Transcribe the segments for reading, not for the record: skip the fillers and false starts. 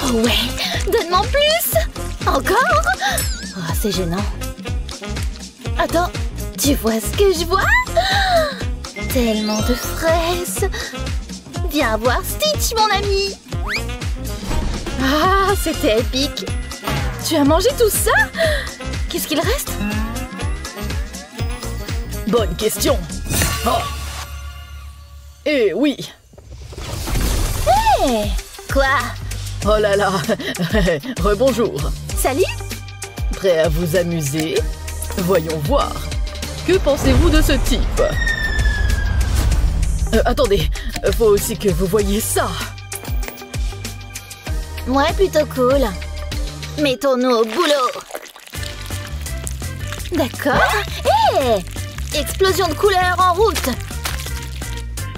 Oh ouais, donne-moi plus. Encore? Oh, c'est gênant. Attends, tu vois ce que je vois? Tellement de fraises. Viens voir Stitch, mon ami. Ah, c'était épique. Tu as mangé tout ça? Qu'est-ce qu'il reste? Bonne question. Oh. Eh oui. Hé! Quoi? Oh là là. Rebonjour. Salut? Prêt à vous amuser? Voyons voir. Que pensez-vous de ce type? Attendez, faut aussi que vous voyiez ça. Ouais, plutôt cool. Mettons-nous au boulot. D'accord. Hé! Explosion de couleurs en route.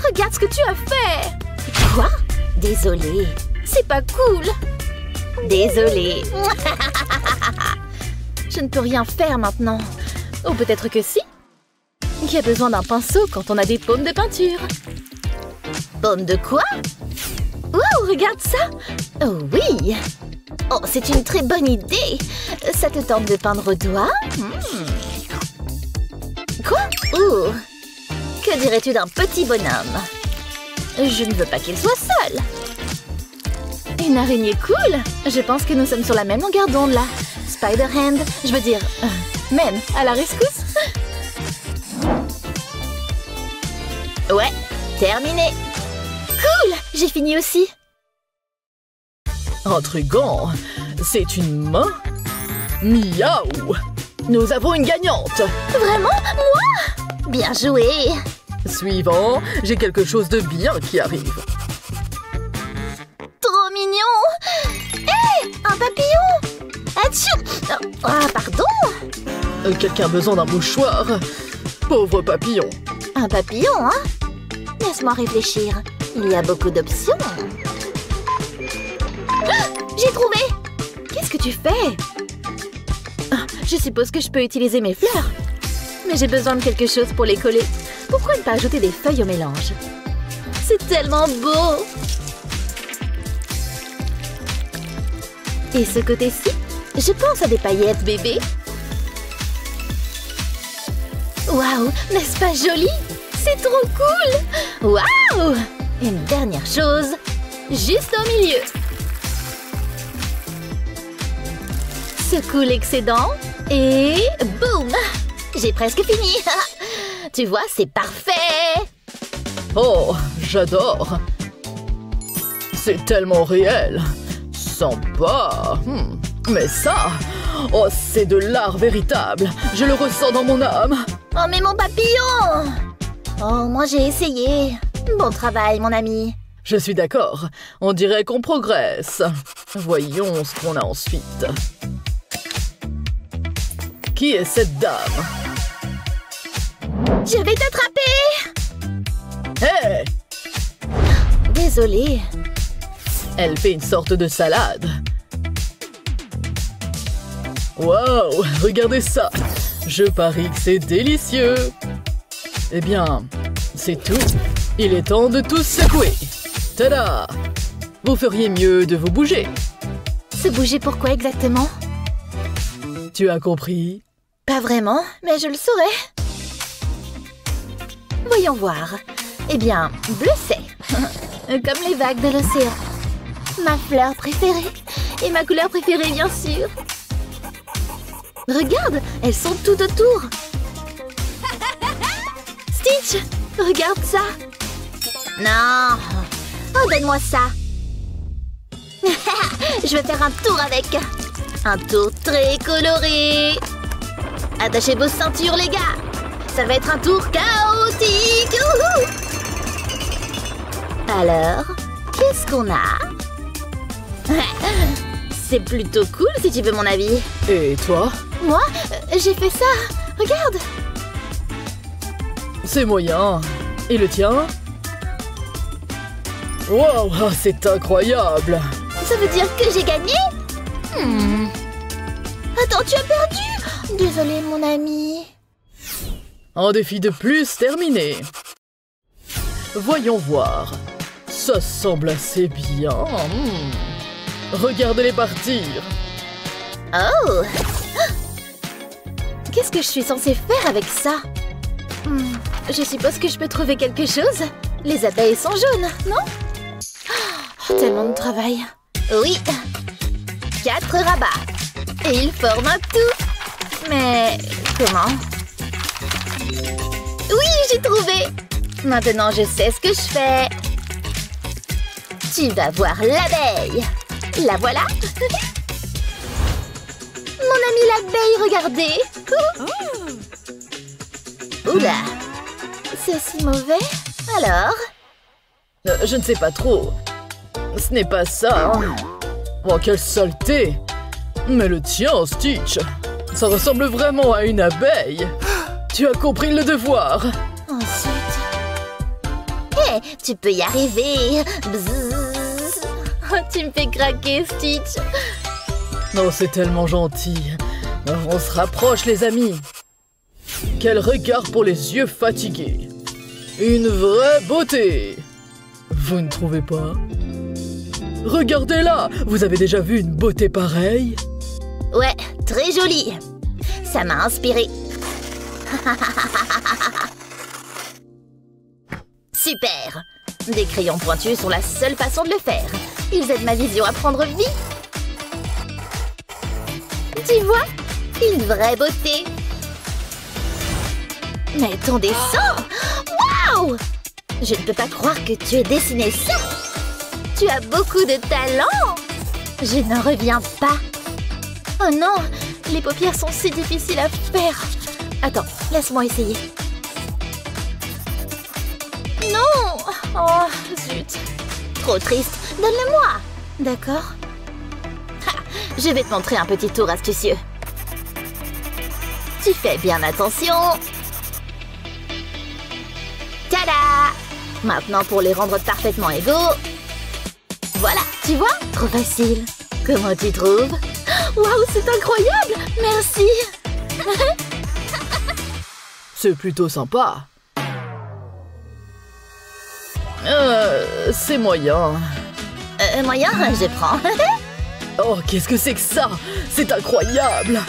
Regarde ce que tu as fait. Quoi? Désolée. C'est pas cool. Désolée. Je ne peux rien faire maintenant. Ou peut-être que si. Qui a besoin d'un pinceau quand on a des paumes de peinture? Paumes de quoi? Wow, regarde ça! Oh oui! Oh, c'est une très bonne idée! Ça te tente de peindre au doigt? Quoi? Ouh! Que dirais-tu d'un petit bonhomme? Je ne veux pas qu'il soit seul! Une araignée cool! Je pense que nous sommes sur la même longueur d'onde là. Spider-Hand, je veux dire... même, à la rescousse! Ouais, terminé! Cool! J'ai fini aussi! Intriguant. C'est une main? Miaou! Nous avons une gagnante! Vraiment? Moi? Bien joué! Suivant, j'ai quelque chose de bien qui arrive. Trop mignon! Hé! Un papillon! Atchou! Ah, pardon! Quelqu'un a besoin d'un mouchoir? Pauvre papillon. Un papillon, hein? Laisse-moi réfléchir. Il y a beaucoup d'options. Ah, j'ai trouvé! Qu'est-ce que tu fais? Ah, je suppose que je peux utiliser mes fleurs. Mais j'ai besoin de quelque chose pour les coller. Pourquoi ne pas ajouter des feuilles au mélange? C'est tellement beau! Et ce côté-ci? Je pense à des paillettes, bébé. Waouh, n'est-ce pas joli? C'est trop cool! Waouh! Une dernière chose, juste au milieu. Secoue l'excédent et boum! J'ai presque fini. Tu vois, c'est parfait. Oh, j'adore. C'est tellement réel. Sympa. Mais ça, oh, c'est de l'art véritable. Je le ressens dans mon âme. Oh, mais mon papillon! Oh, moi j'ai essayé. Bon travail, mon ami. Je suis d'accord. On dirait qu'on progresse. Voyons ce qu'on a ensuite. Qui est cette dame? Je vais t'attraper! Hé! Désolée. Elle fait une sorte de salade. Wow, regardez ça! Je parie que c'est délicieux! Eh bien, c'est tout. Il est temps de tous secouer. Tada! Vous feriez mieux de vous bouger. Se bouger pourquoi exactement? Tu as compris? Pas vraiment, mais je le saurais. Voyons voir. Eh bien, bleu c'est. Comme les vagues de l'océan. Ma fleur préférée. Et ma couleur préférée, bien sûr. Regarde, elles sont tout autour. Stitch, regarde ça. Non. Oh, donne-moi ça. Je vais faire un tour avec. Un tour très coloré. Attachez vos ceintures, les gars. Ça va être un tour chaotique. Youhou! Alors, qu'est-ce qu'on a? C'est plutôt cool, si tu veux mon avis. Et toi? Moi, j'ai fait ça. Regarde. C'est moyen. Et le tien? Wow, c'est incroyable. Ça veut dire que j'ai gagné? Attends, tu as perdu? Désolée, mon ami. Un défi de plus terminé. Voyons voir. Ça semble assez bien. Regardez-les partir. Oh! Qu'est-ce que je suis censée faire avec ça? Je suppose que je peux trouver quelque chose. Les abeilles sont jaunes, non? Oh, tellement de travail. Oui! 4 rabats. Et ils forment un tout. Mais comment? Oui, j'ai trouvé! Maintenant, je sais ce que je fais. Tu vas voir l'abeille. La voilà. Mon ami l'abeille, regardez. Oula. C'est si mauvais? Alors? Je ne sais pas trop. Ce n'est pas ça. Hein. Oh, quelle saleté! Mais le tien, Stitch, ça ressemble vraiment à une abeille. Tu as compris le devoir. Ensuite... Hé, tu peux y arriver. Bzzz. Oh, tu me fais craquer, Stitch. Oh, c'est tellement gentil. On se rapproche, les amis. Quel regard pour les yeux fatigués. Une vraie beauté. Vous ne trouvez pas? Regardez-la! Vous avez déjà vu une beauté pareille? Ouais, très jolie. Ça m'a inspiré. Super! Des crayons pointus sont la seule façon de le faire. Ils aident ma vision à prendre vie. Tu vois? Une vraie beauté. Mais ton dessin! Waouh! Je ne peux pas croire que tu aies dessiné ça! Tu as beaucoup de talent! Je n'en reviens pas. Oh non! Les paupières sont si difficiles à faire. Attends, laisse-moi essayer. Non! Oh, zut! Trop triste. Donne-le-moi! D'accord. Je vais te montrer un petit tour astucieux. Tu fais bien attention. Tada! Maintenant, pour les rendre parfaitement égaux. Voilà, tu vois? Trop facile. Comment tu trouves? Waouh, c'est incroyable! Merci! C'est plutôt sympa. C'est moyen. Moyen, je prends. Oh, qu'est-ce que c'est que ça? C'est incroyable!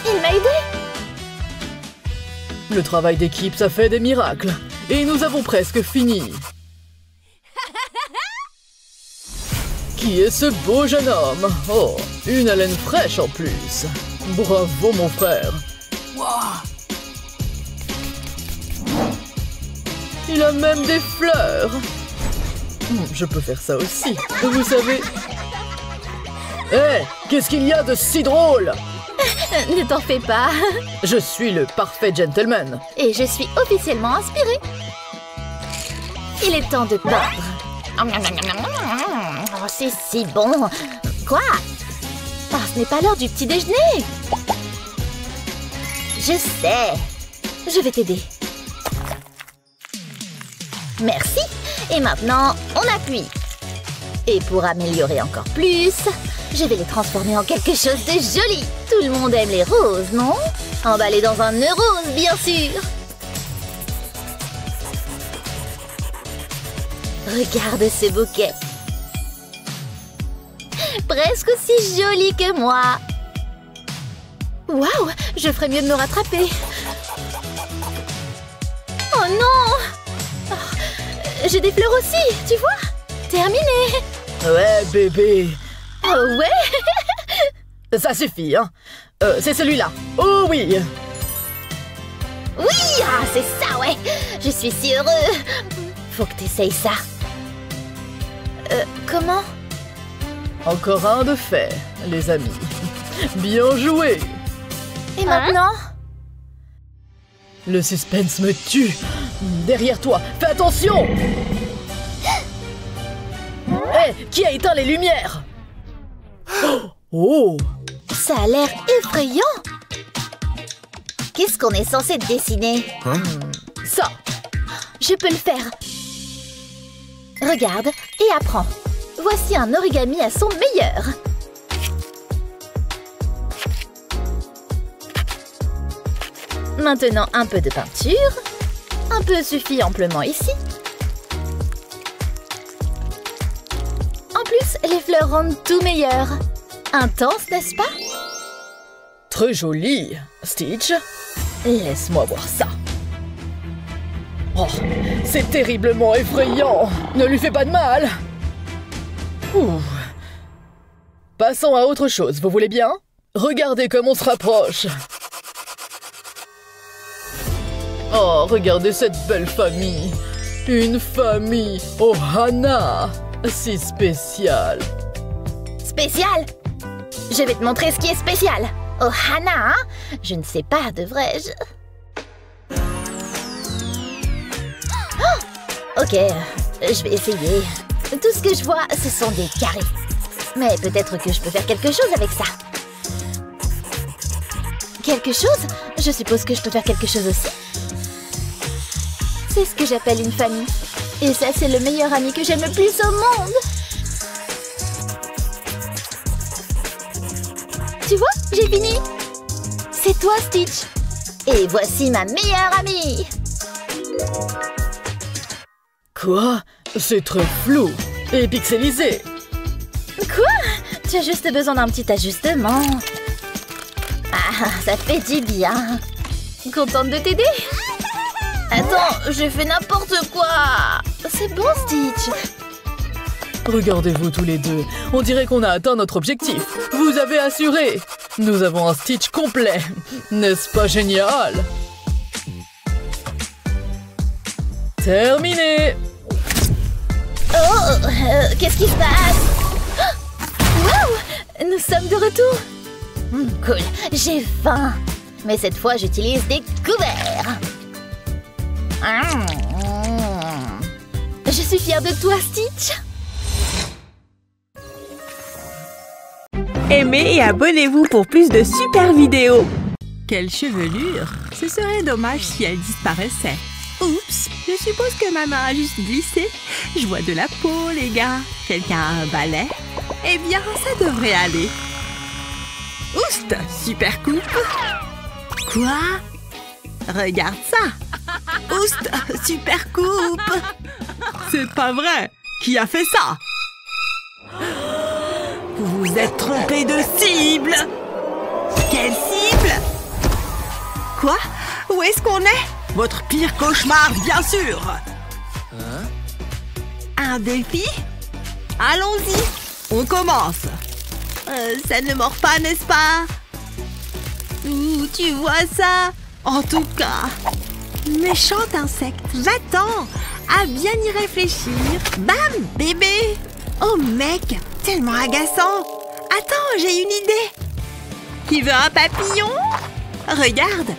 Il m'a aidé. Le travail d'équipe, ça fait des miracles. Et nous avons presque fini. Qui est ce beau jeune homme? Oh, une haleine fraîche en plus. Bravo, mon frère. Il a même des fleurs. Je peux faire ça aussi, vous savez. Hé, qu'est-ce qu'il y a de si drôle? Ne t'en fais pas. Je suis le parfait gentleman. Et je suis officiellement inspirée. Il est temps de peindre. Oh, c'est si bon. Quoi? Oh, ce n'est pas l'heure du petit déjeuner. Je sais. Je vais t'aider. Merci. Et maintenant, on appuie. Et pour améliorer encore plus, je vais les transformer en quelque chose de joli. Tout le monde aime les roses, non? Emballés dans un nœud rose, bien sûr. Regarde ce bouquet. Presque aussi joli que moi. Waouh, je ferais mieux de me rattraper. Oh non! Oh, j'ai des fleurs aussi, tu vois? Terminé. Ouais, bébé. Oh ouais. Ça suffit, hein. C'est celui-là. Oh oui. Oui, ah, c'est ça, ouais. Je suis si heureux. Faut que t'essayes ça. Comment? Encore un de fait, les amis. Bien joué. Et maintenant? Le suspense me tue. Derrière toi, fais attention. Hé, qui a éteint les lumières? Oh! Ça a l'air effrayant. Qu'est-ce qu'on est censé dessiner? Ça. Je peux le faire. Regarde et apprends. Voici un origami à son meilleur. Maintenant, un peu de peinture. Un peu suffit amplement ici. En plus, Les fleurs rendent tout meilleur. Intense, n'est-ce pas? Très joli. Stitch, laisse-moi voir ça. Oh, c'est terriblement effrayant. Ne lui fais pas de mal. Ouh. Passons à autre chose, vous voulez bien? Regardez comme on se rapproche. Oh, regardez cette belle famille. Une famille Ohana. Si spéciale. Spécial? Je vais te montrer ce qui est spécial. Ohana, hein? Je ne sais pas, devrais-je? Oh, ok, je vais essayer. Tout ce que je vois, ce sont des carrés. Mais peut-être que je peux faire quelque chose avec ça. Quelque chose? Je suppose que je peux faire quelque chose aussi. C'est ce que j'appelle une famille. Et ça, c'est le meilleur ami que j'aime le plus au monde. Tu vois, j'ai fini. C'est toi, Stitch. Et voici ma meilleure amie. Quoi? C'est très flou et pixelisé. Quoi? Tu as juste besoin d'un petit ajustement. Ah, ça fait du bien. Contente de t'aider? Attends, j'ai fait n'importe quoi. C'est bon, Stitch. Regardez-vous tous les deux. On dirait qu'on a atteint notre objectif. Vous avez assuré. Nous avons un Stitch complet. N'est-ce pas génial? Terminé. Oh, qu'est-ce qui se passe? Wow, nous sommes de retour. Cool, j'ai faim. Mais cette fois, j'utilise des couverts. Je suis fière de toi, Stitch. Aimez et abonnez-vous pour plus de super vidéos. Quelle chevelure! Ce serait dommage si elle disparaissait. Oups, je suppose que ma main a juste glissé. Je vois de la peau, les gars. Quelqu'un a un balai? Eh bien, ça devrait aller. Oust, super coupe. Quoi? Regarde ça. Oust, super coupe. C'est pas vrai. Qui a fait ça? Vous vous êtes trompé de cible. Quelle cible? Quoi? Où est-ce qu'on est? Votre pire cauchemar, bien sûr. Un défi? Allons-y. On commence. Ça ne mord pas, n'est-ce pas? Ouh, tu vois ça? En tout cas, méchant insecte. Va-t'en. À bien y réfléchir. Bam, bébé. Oh mec, tellement agaçant. Attends, j'ai une idée. Qui veut un papillon? Regarde.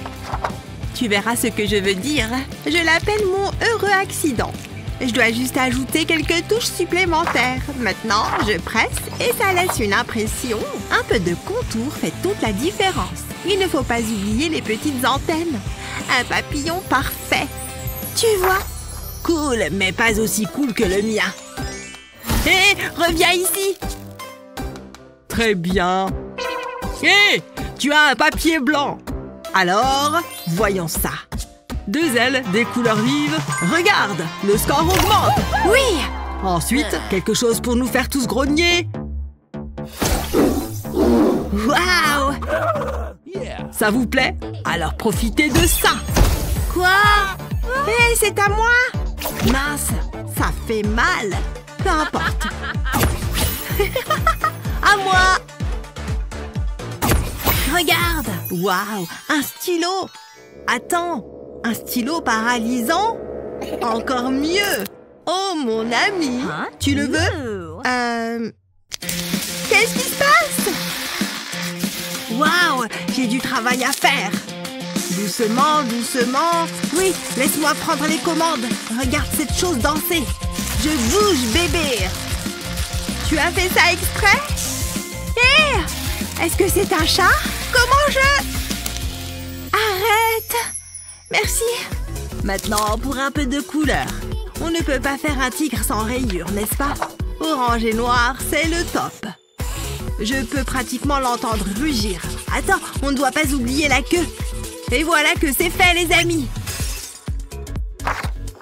Tu verras ce que je veux dire. Je l'appelle mon heureux accident. Je dois juste ajouter quelques touches supplémentaires. Maintenant, je presse et ça laisse une impression. Un peu de contour fait toute la différence. Il ne faut pas oublier les petites antennes. Un papillon parfait. Tu vois? Cool, mais pas aussi cool que le mien. Hé, reviens ici. Très bien. Hé, tu as un papier blanc. Alors, voyons ça. 2 ailes, des couleurs vives. Regarde, le score augmente. Oui. Ensuite, quelque chose pour nous faire tous grogner. Waouh. Ça vous plaît? Alors profitez de ça. Quoi? Hé, c'est à moi. Mince, ça fait mal. Peu importe. À moi. Regarde. Waouh, un stylo. Attends. Un stylo paralysant? Encore mieux! Oh, mon ami! Tu le veux? Qu'est-ce qui se passe? Waouh! J'ai du travail à faire! Doucement, doucement... Oui, laisse-moi prendre les commandes! Regarde cette chose danser! Je bouge, bébé! Tu as fait ça exprès? Hé! Est-ce que c'est un chat? Comment je... Arrête! Merci. Maintenant, pour un peu de couleur. On ne peut pas faire un tigre sans rayures, n'est-ce pas? Orange et noir, c'est le top. Je peux pratiquement l'entendre rugir. Attends, on ne doit pas oublier la queue. Et voilà que c'est fait, les amis.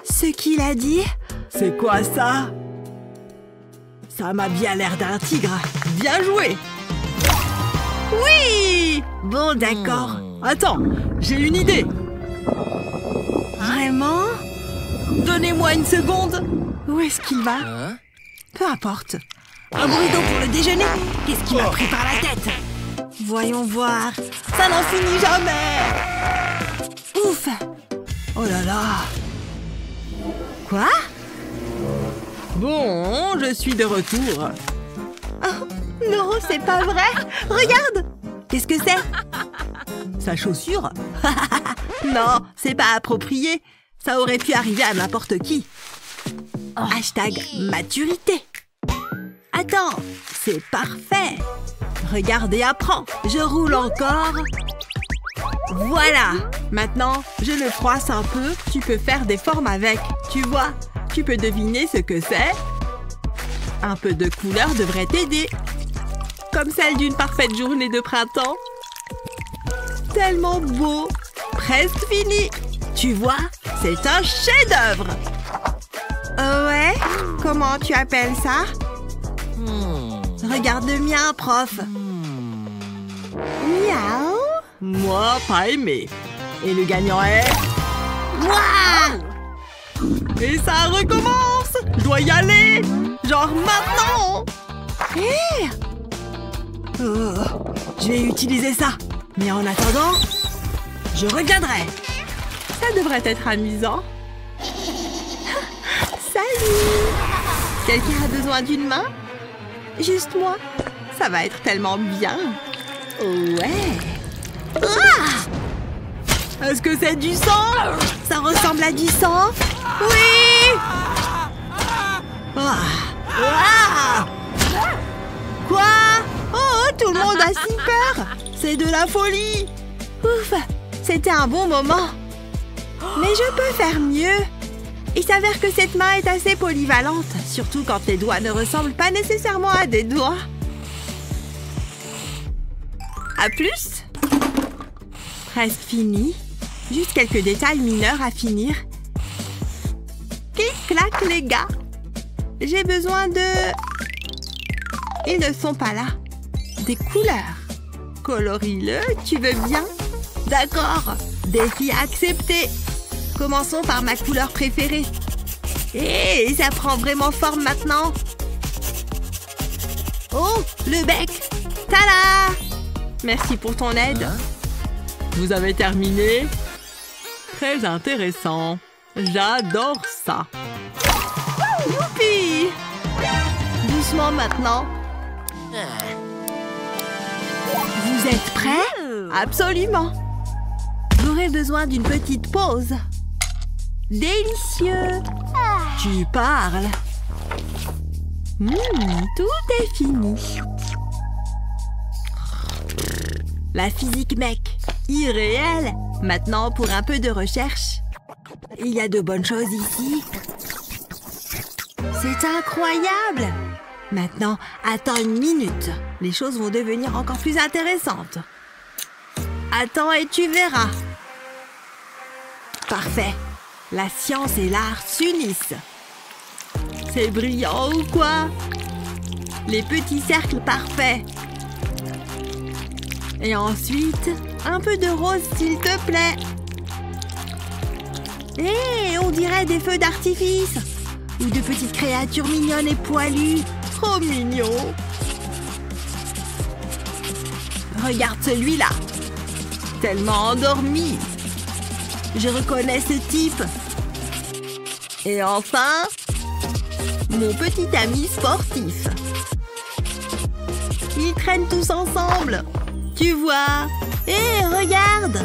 Ce qu'il a dit? C'est quoi ça? Ça m'a bien l'air d'un tigre. Bien joué. Oui! Bon, d'accord. Attends, j'ai une idée. Vraiment? Donnez-moi une seconde. Où est-ce qu'il va? Peu importe. Un burrito pour le déjeuner? Qu'est-ce qui m'a pris par la tête? Voyons voir. Ça n'en finit jamais. Ouf! Oh là là! Quoi? Bon, je suis de retour. Oh, non, c'est pas vrai! Regarde! Qu'est-ce que c'est? Sa chaussure? Non, c'est pas approprié. Ça aurait pu arriver à n'importe qui. Hashtag maturité. Attends, c'est parfait. Regarde et apprends. Je roule encore. Voilà. Maintenant, je le froisse un peu. Tu peux faire des formes avec. Tu vois, tu peux deviner ce que c'est. Un peu de couleur devrait t'aider. Comme celle d'une parfaite journée de printemps. Tellement beau. Presque fini. Tu vois, c'est un chef-d'œuvre. Ouais? Comment tu appelles ça? Regarde le mien, prof. Miaou. Moi, pas aimé. Et le gagnant est... Moi! Et ça recommence. Je dois y aller. Genre maintenant. Hé! Oh, je vais utiliser ça. Mais en attendant, je reviendrai. Ça devrait être amusant. Salut! Quelqu'un a besoin d'une main? Juste moi? Ça va être tellement bien. Ouais. Ah! Est-ce que c'est du sang? Ça ressemble à du sang? Oui! Ah! Ah! Quoi? Oh, tout le monde a si peur! C'est de la folie! Ouf! C'était un bon moment. Mais je peux faire mieux. Il s'avère que cette main est assez polyvalente, surtout quand les doigts ne ressemblent pas nécessairement à des doigts. À plus! Presque fini. Juste quelques détails mineurs à finir. Clic-clac, les gars. J'ai besoin de... Ils ne sont pas là. Des couleurs. Colorie-le, tu veux bien? D'accord. Défi accepté. Commençons par ma couleur préférée. Et ça prend vraiment forme maintenant. Oh, le bec. Tada! Merci pour ton aide. Vous avez terminé? Très intéressant. J'adore ça. Youpi! Doucement maintenant. Vous êtes prêts? Absolument. J'aurais besoin d'une petite pause. Délicieux. Tu parles. Tout est fini. La physique mec. Irréel. Maintenant, pour un peu de recherche. Il y a de bonnes choses ici. C'est incroyable. Maintenant, attends une minute. Les choses vont devenir encore plus intéressantes. Attends et tu verras. Parfait. La science et l'art s'unissent. C'est brillant ou quoi? Les petits cercles parfaits. Et ensuite, un peu de rose s'il te plaît. Hé, on dirait des feux d'artifice. Ou de petites créatures mignonnes et poilues. Trop mignon. Regarde celui-là. Tellement endormi. Je reconnais ce type. Et enfin, mon petit ami sportif. Ils traînent tous ensemble. Tu vois? Hé, regarde!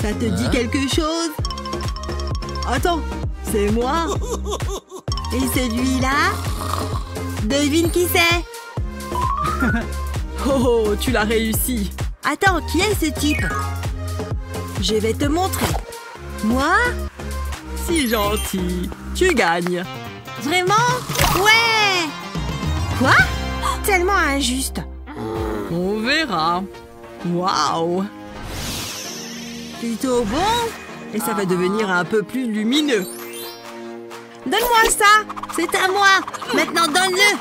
Ça te dit quelque chose? Attends, c'est moi. Et celui-là? Devine qui c'est? Oh, tu l'as réussi. Attends, qui est ce type? Je vais te montrer. Moi? Si gentil. Tu gagnes. Vraiment? Ouais! Quoi? Tellement injuste. On verra. Waouh! Plutôt bon. Et ça va devenir un peu plus lumineux. Donne-moi ça! C'est à moi! Maintenant, donne-le!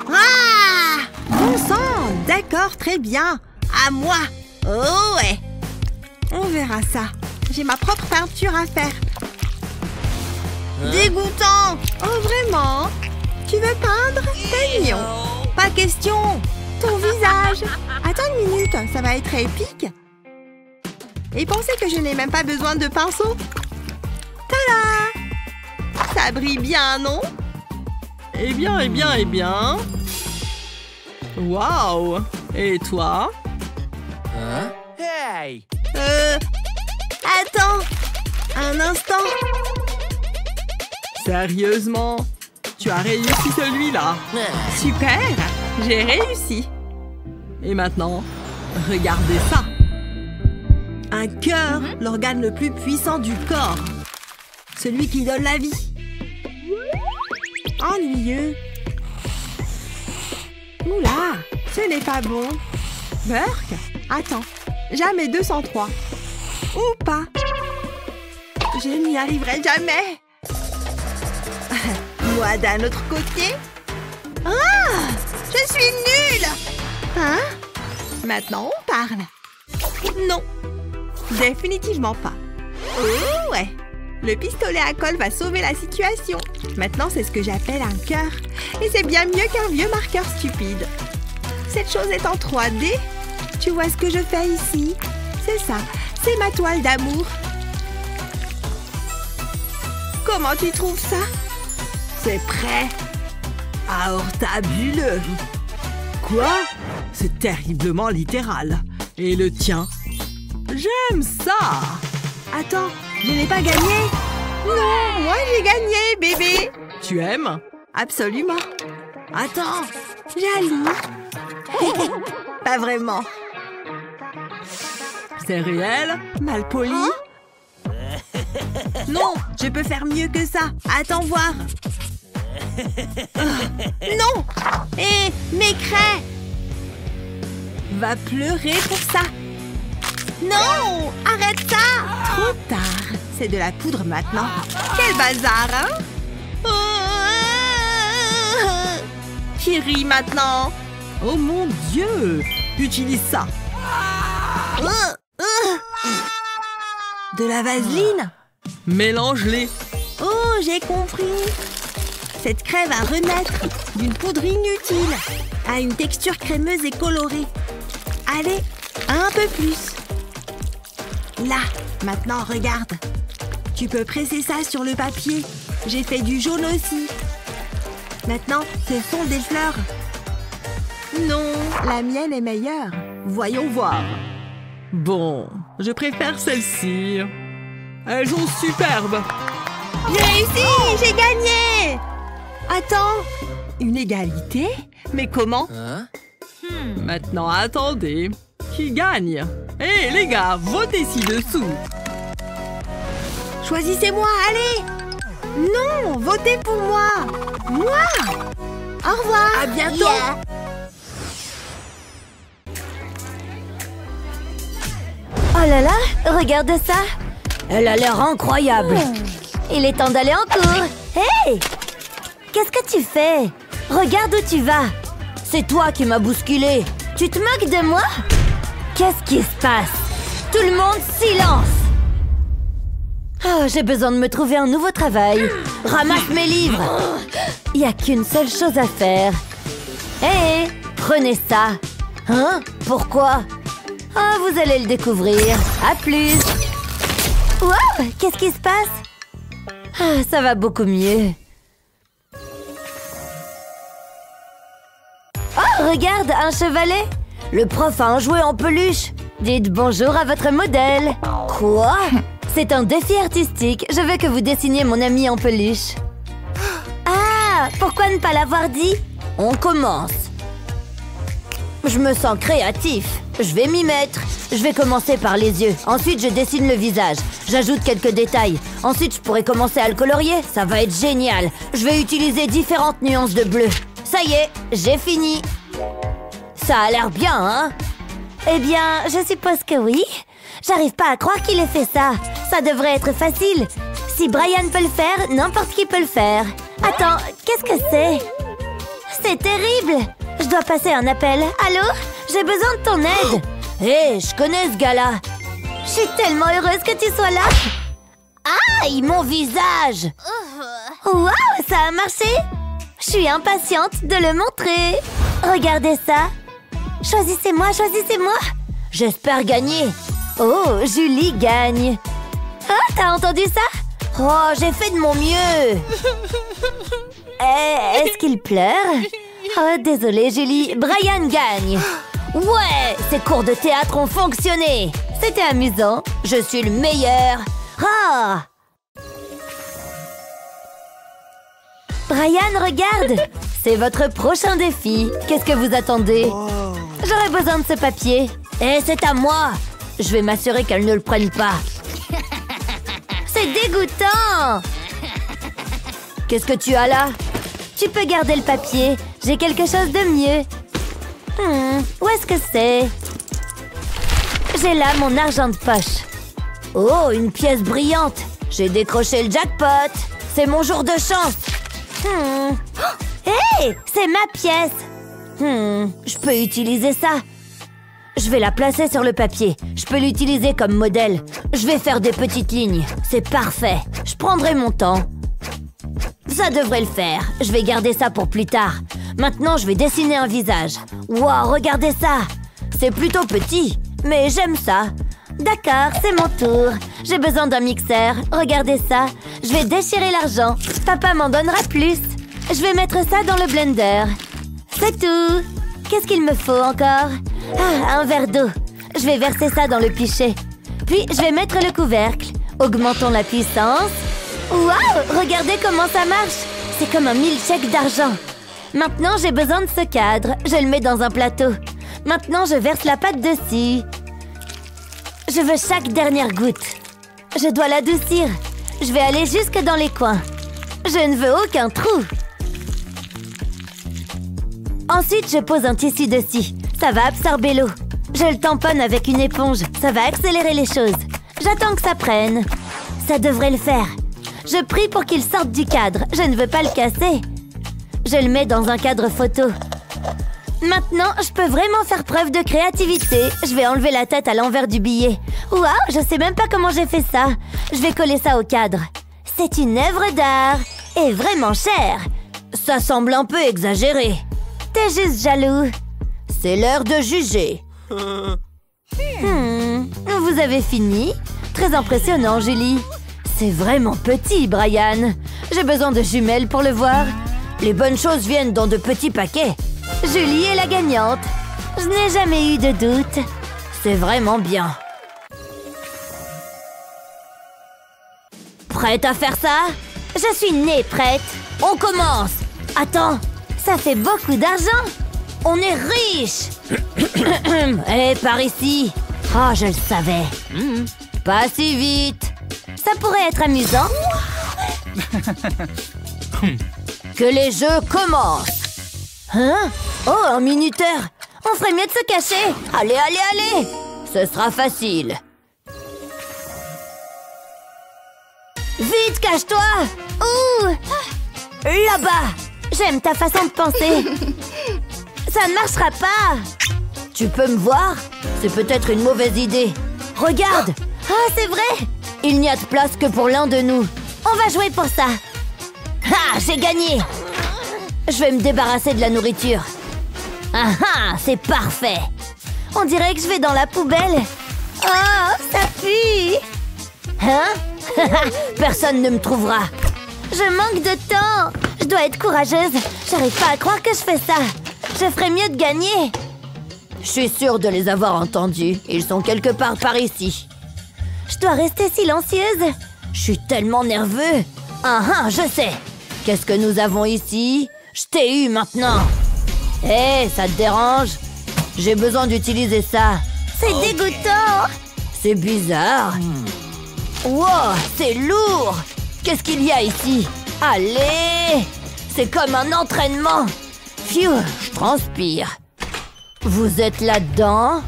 Ah! Bon sang! D'accord, très bien. À moi. Oh ouais. On verra ça. J'ai ma propre peinture à faire. Dégoûtant! Oh vraiment? Tu veux peindre? C'est mignon. Pas question. Ton visage. Attends une minute, ça va être épique. Et pensez que je n'ai même pas besoin de pinceau. Tada! Ça brille bien, non? Eh bien, eh bien, eh bien. Waouh! Et toi? Hein? Hey! Attends! Un instant! Sérieusement? Tu as réussi celui-là! Super! J'ai réussi! Et maintenant, regardez ça! Un cœur, l'organe le plus puissant du corps. Celui qui donne la vie. Ennuyeux. Oula, ce n'est pas bon. Burke, attends, jamais 203. Ou pas. Je n'y arriverai jamais. Moi d'un autre côté. Ah, je suis nulle. Hein? Maintenant on parle. Non, définitivement pas. Oh ouais. Le pistolet à colle va sauver la situation. Maintenant, c'est ce que j'appelle un cœur. Et c'est bien mieux qu'un vieux marqueur stupide. Cette chose est en 3D. Tu vois ce que je fais ici? C'est ça, c'est ma toile d'amour. Comment tu trouves ça? C'est prêt. Aortabuleux. Quoi? C'est terriblement littéral. Et le tien? J'aime ça. Attends. Je n'ai pas gagné? Non, moi j'ai gagné, bébé. Tu aimes? Absolument. Attends, jaloux. Pas vraiment. C'est réel? Mal poli? Non, je peux faire mieux que ça. Attends voir. Non. Hé, m'écrais. Va pleurer pour ça. Non! Arrête ça! Trop tard. C'est de la poudre maintenant. Quel bazar, hein? Qui rit maintenant? Oh mon Dieu! Utilise ça. De la vaseline? Mélange-les. Oh, j'ai compris. Cette craie va renaître d'une poudre inutile à une texture crémeuse et colorée. Allez, un peu plus. Là, maintenant, regarde. Tu peux presser ça sur le papier. J'ai fait du jaune aussi. Maintenant, ce sont des fleurs. Non, la mienne est meilleure. Voyons voir. Bon, je préfère celle-ci. Elles sont superbes. J'ai réussi, j'ai gagné. Attends, une égalité? Mais comment? Hein? Maintenant, attendez. Qui gagne? Hé, les gars, votez ci-dessous. Choisissez-moi, allez. Non, votez pour moi. Moi. Au revoir. À bientôt. Oh là là, regarde ça. Elle a l'air incroyable. Il est temps d'aller en cours. Hey! Qu'est-ce que tu fais? Regarde où tu vas. C'est toi qui m'as bousculé. Tu te moques de moi? Qu'est-ce qui se passe? Tout le monde, silence! Oh, j'ai besoin de me trouver un nouveau travail. Ramasse mes livres. Il n'y a qu'une seule chose à faire. Hé, prenez ça. Hein? Pourquoi? Ah, vous allez le découvrir. À plus. Wow, qu'est-ce qui se passe? Ah, ça va beaucoup mieux. Oh, regarde, un chevalet. Le prof a un jouet en peluche. Dites bonjour à votre modèle. Quoi? C'est un défi artistique. Je veux que vous dessiniez mon ami en peluche. Ah, pourquoi ne pas l'avoir dit? On commence. Je me sens créatif. Je vais m'y mettre. Je vais commencer par les yeux. Ensuite, je dessine le visage. J'ajoute quelques détails. Ensuite, je pourrai commencer à le colorier. Ça va être génial. Je vais utiliser différentes nuances de bleu. Ça y est, j'ai fini. Ça a l'air bien, hein? Eh bien, je suppose que oui. J'arrive pas à croire qu'il ait fait ça. Ça devrait être facile. Si Brian peut le faire, n'importe qui peut le faire. Attends, qu'est-ce que c'est? C'est terrible! Je dois passer un appel. Allô? J'ai besoin de ton aide. Hé, je connais ce gars-là. Je suis tellement heureuse que tu sois là. Aïe, mon visage! Waouh, ça a marché! Je suis impatiente de le montrer. Regardez ça. Choisissez-moi, choisissez-moi. J'espère gagner. Oh, Julie gagne. Ah, t'as entendu ça? Oh, j'ai fait de mon mieux. Est-ce qu'il pleure? Oh, désolé, Julie. Brian gagne. Ouais, ces cours de théâtre ont fonctionné. C'était amusant. Je suis le meilleur. Ah! Brian, regarde! C'est votre prochain défi. Qu'est-ce que vous attendez? J'aurais besoin de ce papier. Et c'est à moi. Je vais m'assurer qu'elle ne le prenne pas. C'est dégoûtant! Qu'est-ce que tu as là? Tu peux garder le papier. J'ai quelque chose de mieux. Où est-ce que c'est? J'ai là mon argent de poche. Oh, une pièce brillante. J'ai décroché le jackpot. C'est mon jour de chance. Hé, c'est ma pièce. Je peux utiliser ça. Je vais la placer sur le papier. Je peux l'utiliser comme modèle. Je vais faire des petites lignes. C'est parfait. Je prendrai mon temps. Ça devrait le faire. Je vais garder ça pour plus tard. Maintenant, je vais dessiner un visage. Wow, regardez ça. C'est plutôt petit, mais j'aime ça. D'accord, c'est mon tour. J'ai besoin d'un mixeur. Regardez ça. Je vais déchirer l'argent. Papa m'en donnera plus. Je vais mettre ça dans le blender. C'est tout. Qu'est-ce qu'il me faut encore? Ah, un verre d'eau. Je vais verser ça dans le pichet. Puis, je vais mettre le couvercle. Augmentons la puissance. Waouh! Regardez comment ça marche. C'est comme un milkshake d'argent. Maintenant, j'ai besoin de ce cadre. Je le mets dans un plateau. Maintenant, je verse la pâte dessus. Je veux chaque dernière goutte. Je dois l'adoucir. Je vais aller jusque dans les coins. Je ne veux aucun trou. Ensuite, je pose un tissu dessus. Ça va absorber l'eau. Je le tamponne avec une éponge. Ça va accélérer les choses. J'attends que ça prenne. Ça devrait le faire. Je prie pour qu'il sorte du cadre. Je ne veux pas le casser. Je le mets dans un cadre photo. Maintenant, je peux vraiment faire preuve de créativité. Je vais enlever la tête à l'envers du billet. Waouh, je sais même pas comment j'ai fait ça. Je vais coller ça au cadre. C'est une œuvre d'art. Et vraiment chère. Ça semble un peu exagéré. T'es juste jaloux. C'est l'heure de juger. Vous avez fini? Très impressionnant, Julie. C'est vraiment petit, Brian. J'ai besoin de jumelles pour le voir. Les bonnes choses viennent dans de petits paquets. Julie est la gagnante. Je n'ai jamais eu de doute. C'est vraiment bien. Prête à faire ça? Je suis née prête. On commence. Attends, ça fait beaucoup d'argent. On est riche. Hé, par ici. Oh, je le savais. Pas si vite. Ça pourrait être amusant. Que les jeux commencent. Hein? Oh, un minuteur. On ferait mieux de se cacher. Allez, allez, allez. Ce sera facile. Vite, cache-toi. Ouh! Là-bas. J'aime ta façon de penser. Ça ne marchera pas. Tu peux me voir? C'est peut-être une mauvaise idée. Regarde. Ah, c'est vrai. Il n'y a de place que pour l'un de nous. On va jouer pour ça. Ah, j'ai gagné. Je vais me débarrasser de la nourriture. Ah ah, c'est parfait. On dirait que je vais dans la poubelle. Oh, ça pue. Hein? Personne ne me trouvera. Je manque de temps. Je dois être courageuse. J'arrive pas à croire que je fais ça. Je ferais mieux de gagner. Je suis sûre de les avoir entendus. Ils sont quelque part par ici. Je dois rester silencieuse. Je suis tellement nerveux. Ah ah, je sais. Qu'est-ce que nous avons ici? Je t'ai eu maintenant. Hé, ça te dérange? J'ai besoin d'utiliser ça. C'est dégoûtant. C'est bizarre. Wow, c'est lourd. Qu'est-ce qu'il y a ici? Allez! C'est comme un entraînement. Phew, je transpire. Vous êtes là-dedans?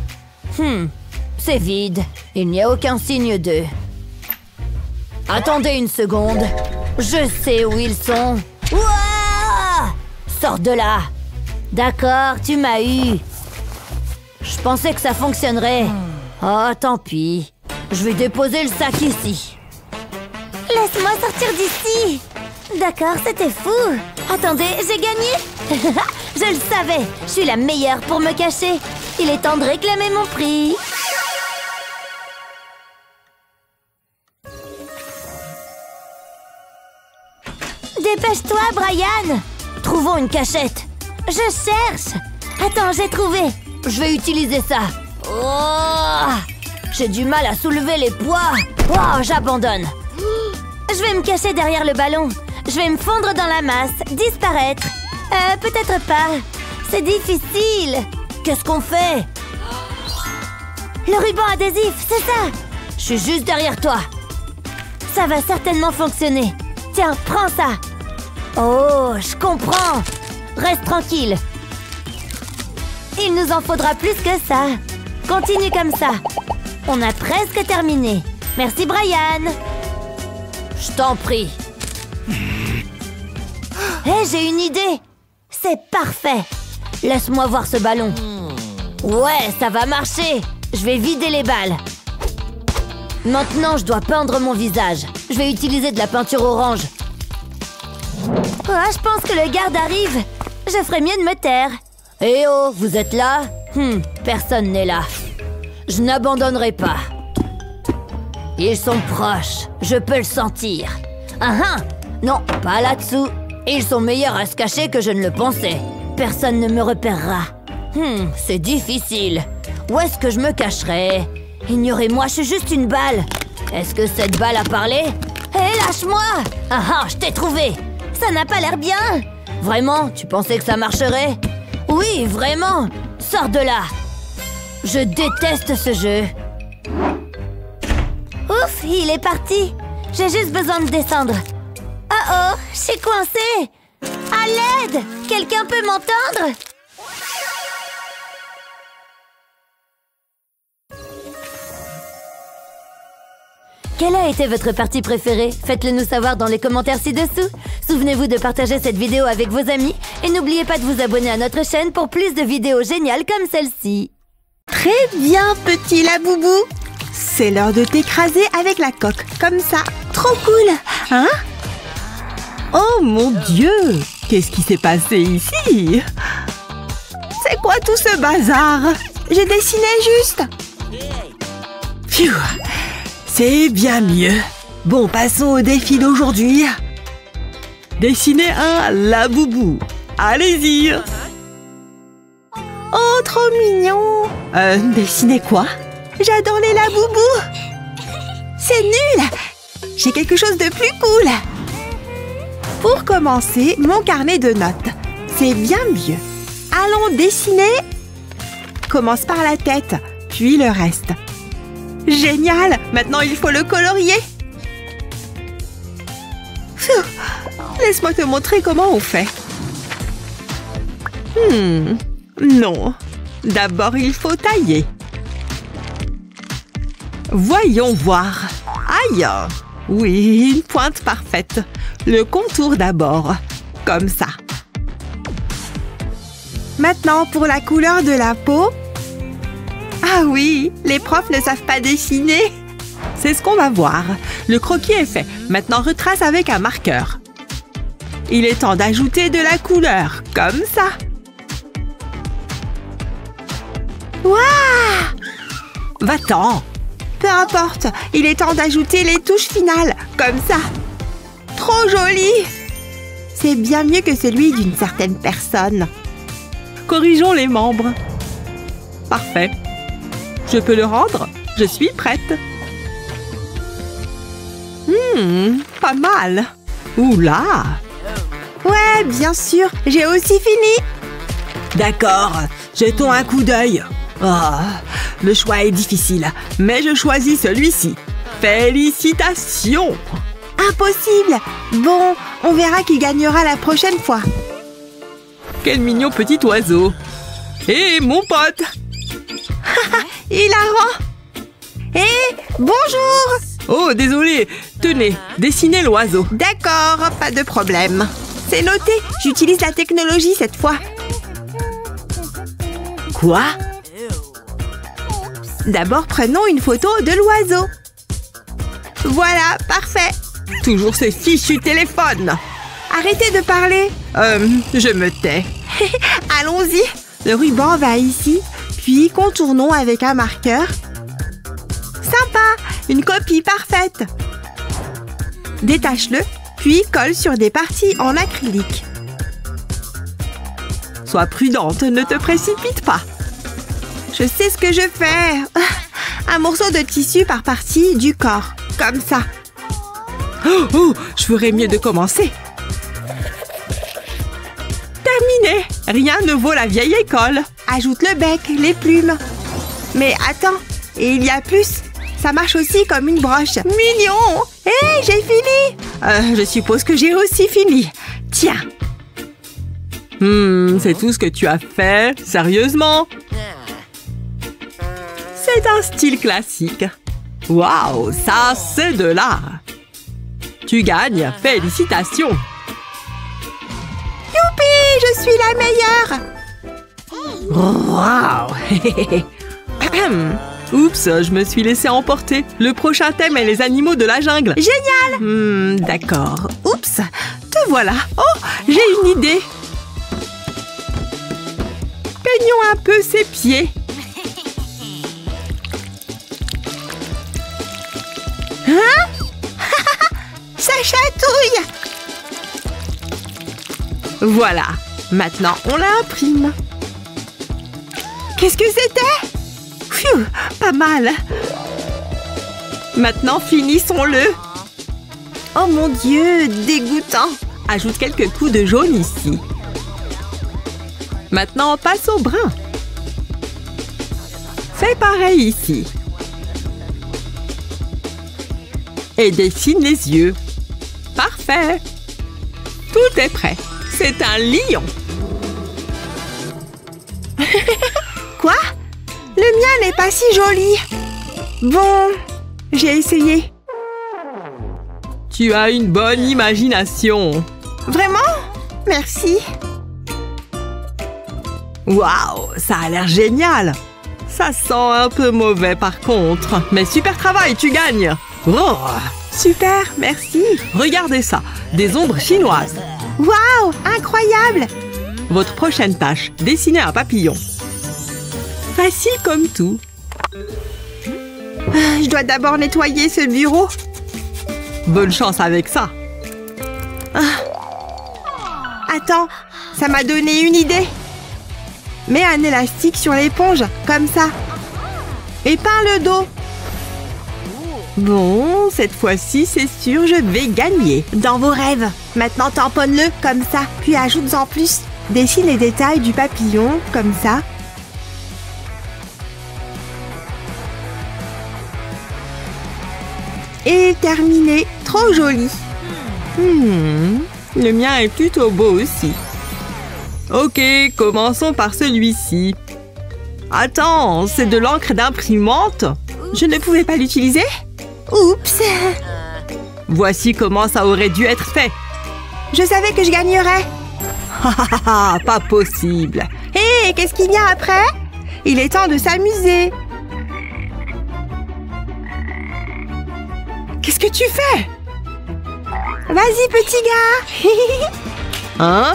C'est vide. Il n'y a aucun signe d'eux. Attendez une seconde. Je sais où ils sont. Ouah! Sors de là. D'accord, tu m'as eu. Je pensais que ça fonctionnerait. Oh, tant pis. Je vais déposer le sac ici. Laisse-moi sortir d'ici. D'accord, c'était fou. Attendez, j'ai gagné. Je le savais. Je suis la meilleure pour me cacher. Il est temps de réclamer mon prix. Dépêche-toi, Brian. Trouvons une cachette. Je cherche. Attends, j'ai trouvé. Je vais utiliser ça. Oh, j'ai du mal à soulever les poids. Oh, j'abandonne. Je vais me cacher derrière le ballon. Je vais me fondre dans la masse, disparaître. Peut-être pas. C'est difficile. Qu'est-ce qu'on fait? Le ruban adhésif, c'est ça. Je suis juste derrière toi. Ça va certainement fonctionner. Tiens, prends ça. Oh, je comprends. Reste tranquille. Il nous en faudra plus que ça. Continue comme ça. On a presque terminé. Merci, Brian. Je t'en prie. Hé, j'ai une idée. C'est parfait. Laisse-moi voir ce ballon. Ouais, ça va marcher. Je vais vider les balles. Maintenant, je dois peindre mon visage. Je vais utiliser de la peinture orange. Oh, je pense que le garde arrive. Je ferais mieux de me taire. Eh oh, vous êtes là? Personne n'est là. Je n'abandonnerai pas. Ils sont proches. Je peux le sentir. Non, pas là-dessous. Ils sont meilleurs à se cacher que je ne le pensais. Personne ne me repérera. C'est difficile. Où est-ce que je me cacherai? Ignorez-moi, je suis juste une balle. Est-ce que cette balle a parlé? Hé, lâche-moi! Je t'ai trouvé. Ça n'a pas l'air bien. Vraiment? Tu pensais que ça marcherait? Oui, vraiment. Sors de là. Je déteste ce jeu. Ouf, il est parti. J'ai juste besoin de descendre. Oh, je suis coincée. À l'aide! Quelqu'un peut m'entendre? Quelle a été votre partie préférée? Faites-le nous savoir dans les commentaires ci-dessous. Souvenez-vous de partager cette vidéo avec vos amis et n'oubliez pas de vous abonner à notre chaîne pour plus de vidéos géniales comme celle-ci. Très bien, petit Laboubou. C'est l'heure de t'écraser avec la coque, comme ça. Trop cool, hein? Oh mon Dieu! Qu'est-ce qui s'est passé ici? C'est quoi tout ce bazar? J'ai dessiné juste. Pfiou! C'est bien mieux. Bon, passons au défi d'aujourd'hui. Dessiner un Laboubou. Allez-y! Oh, trop mignon! Dessiner quoi? J'adore les Laboubous! C'est nul! J'ai quelque chose de plus cool! Pour commencer, mon carnet de notes. C'est bien mieux. Allons dessiner. Commence par la tête, puis le reste. Génial! Maintenant, il faut le colorier. Laisse-moi te montrer comment on fait. Non. D'abord, il faut tailler. Voyons voir. Aïe! Oui, une pointe parfaite. Le contour d'abord. Comme ça. Maintenant, pour la couleur de la peau. Ah oui, les profs ne savent pas dessiner. C'est ce qu'on va voir. Le croquis est fait. Maintenant, retrace avec un marqueur. Il est temps d'ajouter de la couleur. Comme ça. Waouh! Va-t'en! Peu importe, il est temps d'ajouter les touches finales. Comme ça. Trop joli! C'est bien mieux que celui d'une certaine personne. Corrigeons les membres. Parfait. Je peux le rendre? Je suis prête. Pas mal. Oula! Ouais, bien sûr, j'ai aussi fini. D'accord, jetons un coup d'œil. Oh, le choix est difficile, mais je choisis celui-ci. Félicitations! Impossible! Bon, on verra qui gagnera la prochaine fois. Quel mignon petit oiseau! Hé, mon pote! Hilarant! Hé, bonjour! Oh, désolé. Tenez, dessinez l'oiseau. D'accord, pas de problème. C'est noté, j'utilise la technologie cette fois. Quoi? D'abord, prenons une photo de l'oiseau. Voilà, parfait. Toujours ces fichus téléphones. Arrêtez de parler. Je me tais. Allons-y. Le ruban va ici, puis contournons avec un marqueur. Sympa, une copie parfaite. Détache-le, puis colle sur des parties en acrylique. Sois prudente, ne te précipite pas. Je sais ce que je fais. Un morceau de tissu par partie du corps, comme ça. Oh, je ferais mieux de commencer. Terminé. Rien ne vaut la vieille école. Ajoute le bec, les plumes. Mais attends, et il y a plus. Ça marche aussi comme une broche. Mignon. Hé, j'ai fini. Je suppose que j'ai aussi fini. Tiens. C'est tout ce que tu as fait? Sérieusement? C'est un style classique. Waouh, ça, c'est de l'art. Tu gagnes. Félicitations. Youpi, je suis la meilleure. Waouh. Oups, je me suis laissée emporter. Le prochain thème est les animaux de la jungle. Génial. D'accord. Oups, te voilà. Oh, j'ai une idée. Peignons un peu ses pieds. Hein? Ça chatouille. Voilà. Maintenant, on l'imprime. Qu'est-ce que c'était? Pfiou, pas mal. Maintenant, finissons-le. Oh mon Dieu, dégoûtant. Ajoute quelques coups de jaune ici. Maintenant, passe au brun. Fais pareil ici. Et dessine les yeux. Parfait. Tout est prêt. C'est un lion. Quoi? Le mien n'est pas si joli. Bon, j'ai essayé. Tu as une bonne imagination. Vraiment? Merci. Waouh, ça a l'air génial. Ça sent un peu mauvais par contre. Mais super travail, tu gagnes. Oh, super, merci. Regardez ça, des ombres chinoises. Waouh, incroyable. Votre prochaine tâche, dessiner un papillon. Facile comme tout. Je dois d'abord nettoyer ce bureau. Bonne chance avec ça. Attends, ça m'a donné une idée. Mets un élastique sur l'éponge, comme ça. Et peins le dos. Bon, cette fois-ci, c'est sûr, je vais gagner. Dans vos rêves. Maintenant, tamponne-le, comme ça. Puis ajoute-en plus. Dessine les détails du papillon, comme ça. Et terminé. Trop joli. Le mien est plutôt beau aussi. Ok, commençons par celui-ci. Attends, c'est de l'encre d'imprimante? Je ne pouvais pas l'utiliser? Oups! Voici comment ça aurait dû être fait. Je savais que je gagnerais. Pas possible. Hé, qu'est-ce qu'il y a après? Il est temps de s'amuser. Qu'est-ce que tu fais? Vas-y, petit gars. Hein?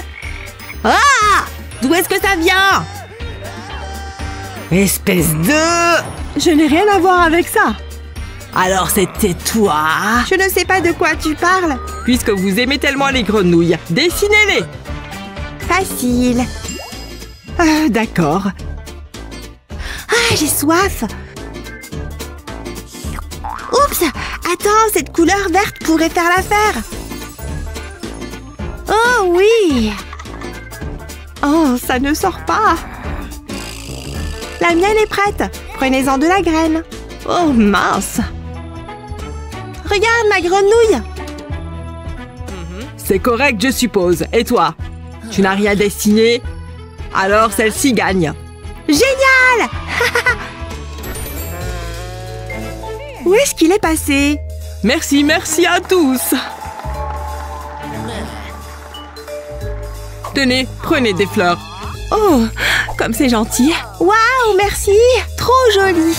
Ah! D'où est-ce que ça vient? Espèce de... Je n'ai rien à voir avec ça. Alors c'était toi? Je ne sais pas de quoi tu parles. Puisque vous aimez tellement les grenouilles, dessinez-les. Facile. D'accord. Ah, j'ai soif. Oups! Attends, cette couleur verte pourrait faire l'affaire. Oh oui! Oh, ça ne sort pas. La mienne est prête. Prenez-en de la graine. Oh, mince. Regarde ma grenouille. C'est correct, je suppose. Et toi? Tu n'as rien dessiné? Alors celle-ci gagne. Génial! Où est-ce qu'il est passé? Merci, merci à tous. Tenez, prenez des fleurs. Oh, comme c'est gentil. Waouh, merci. Trop joli.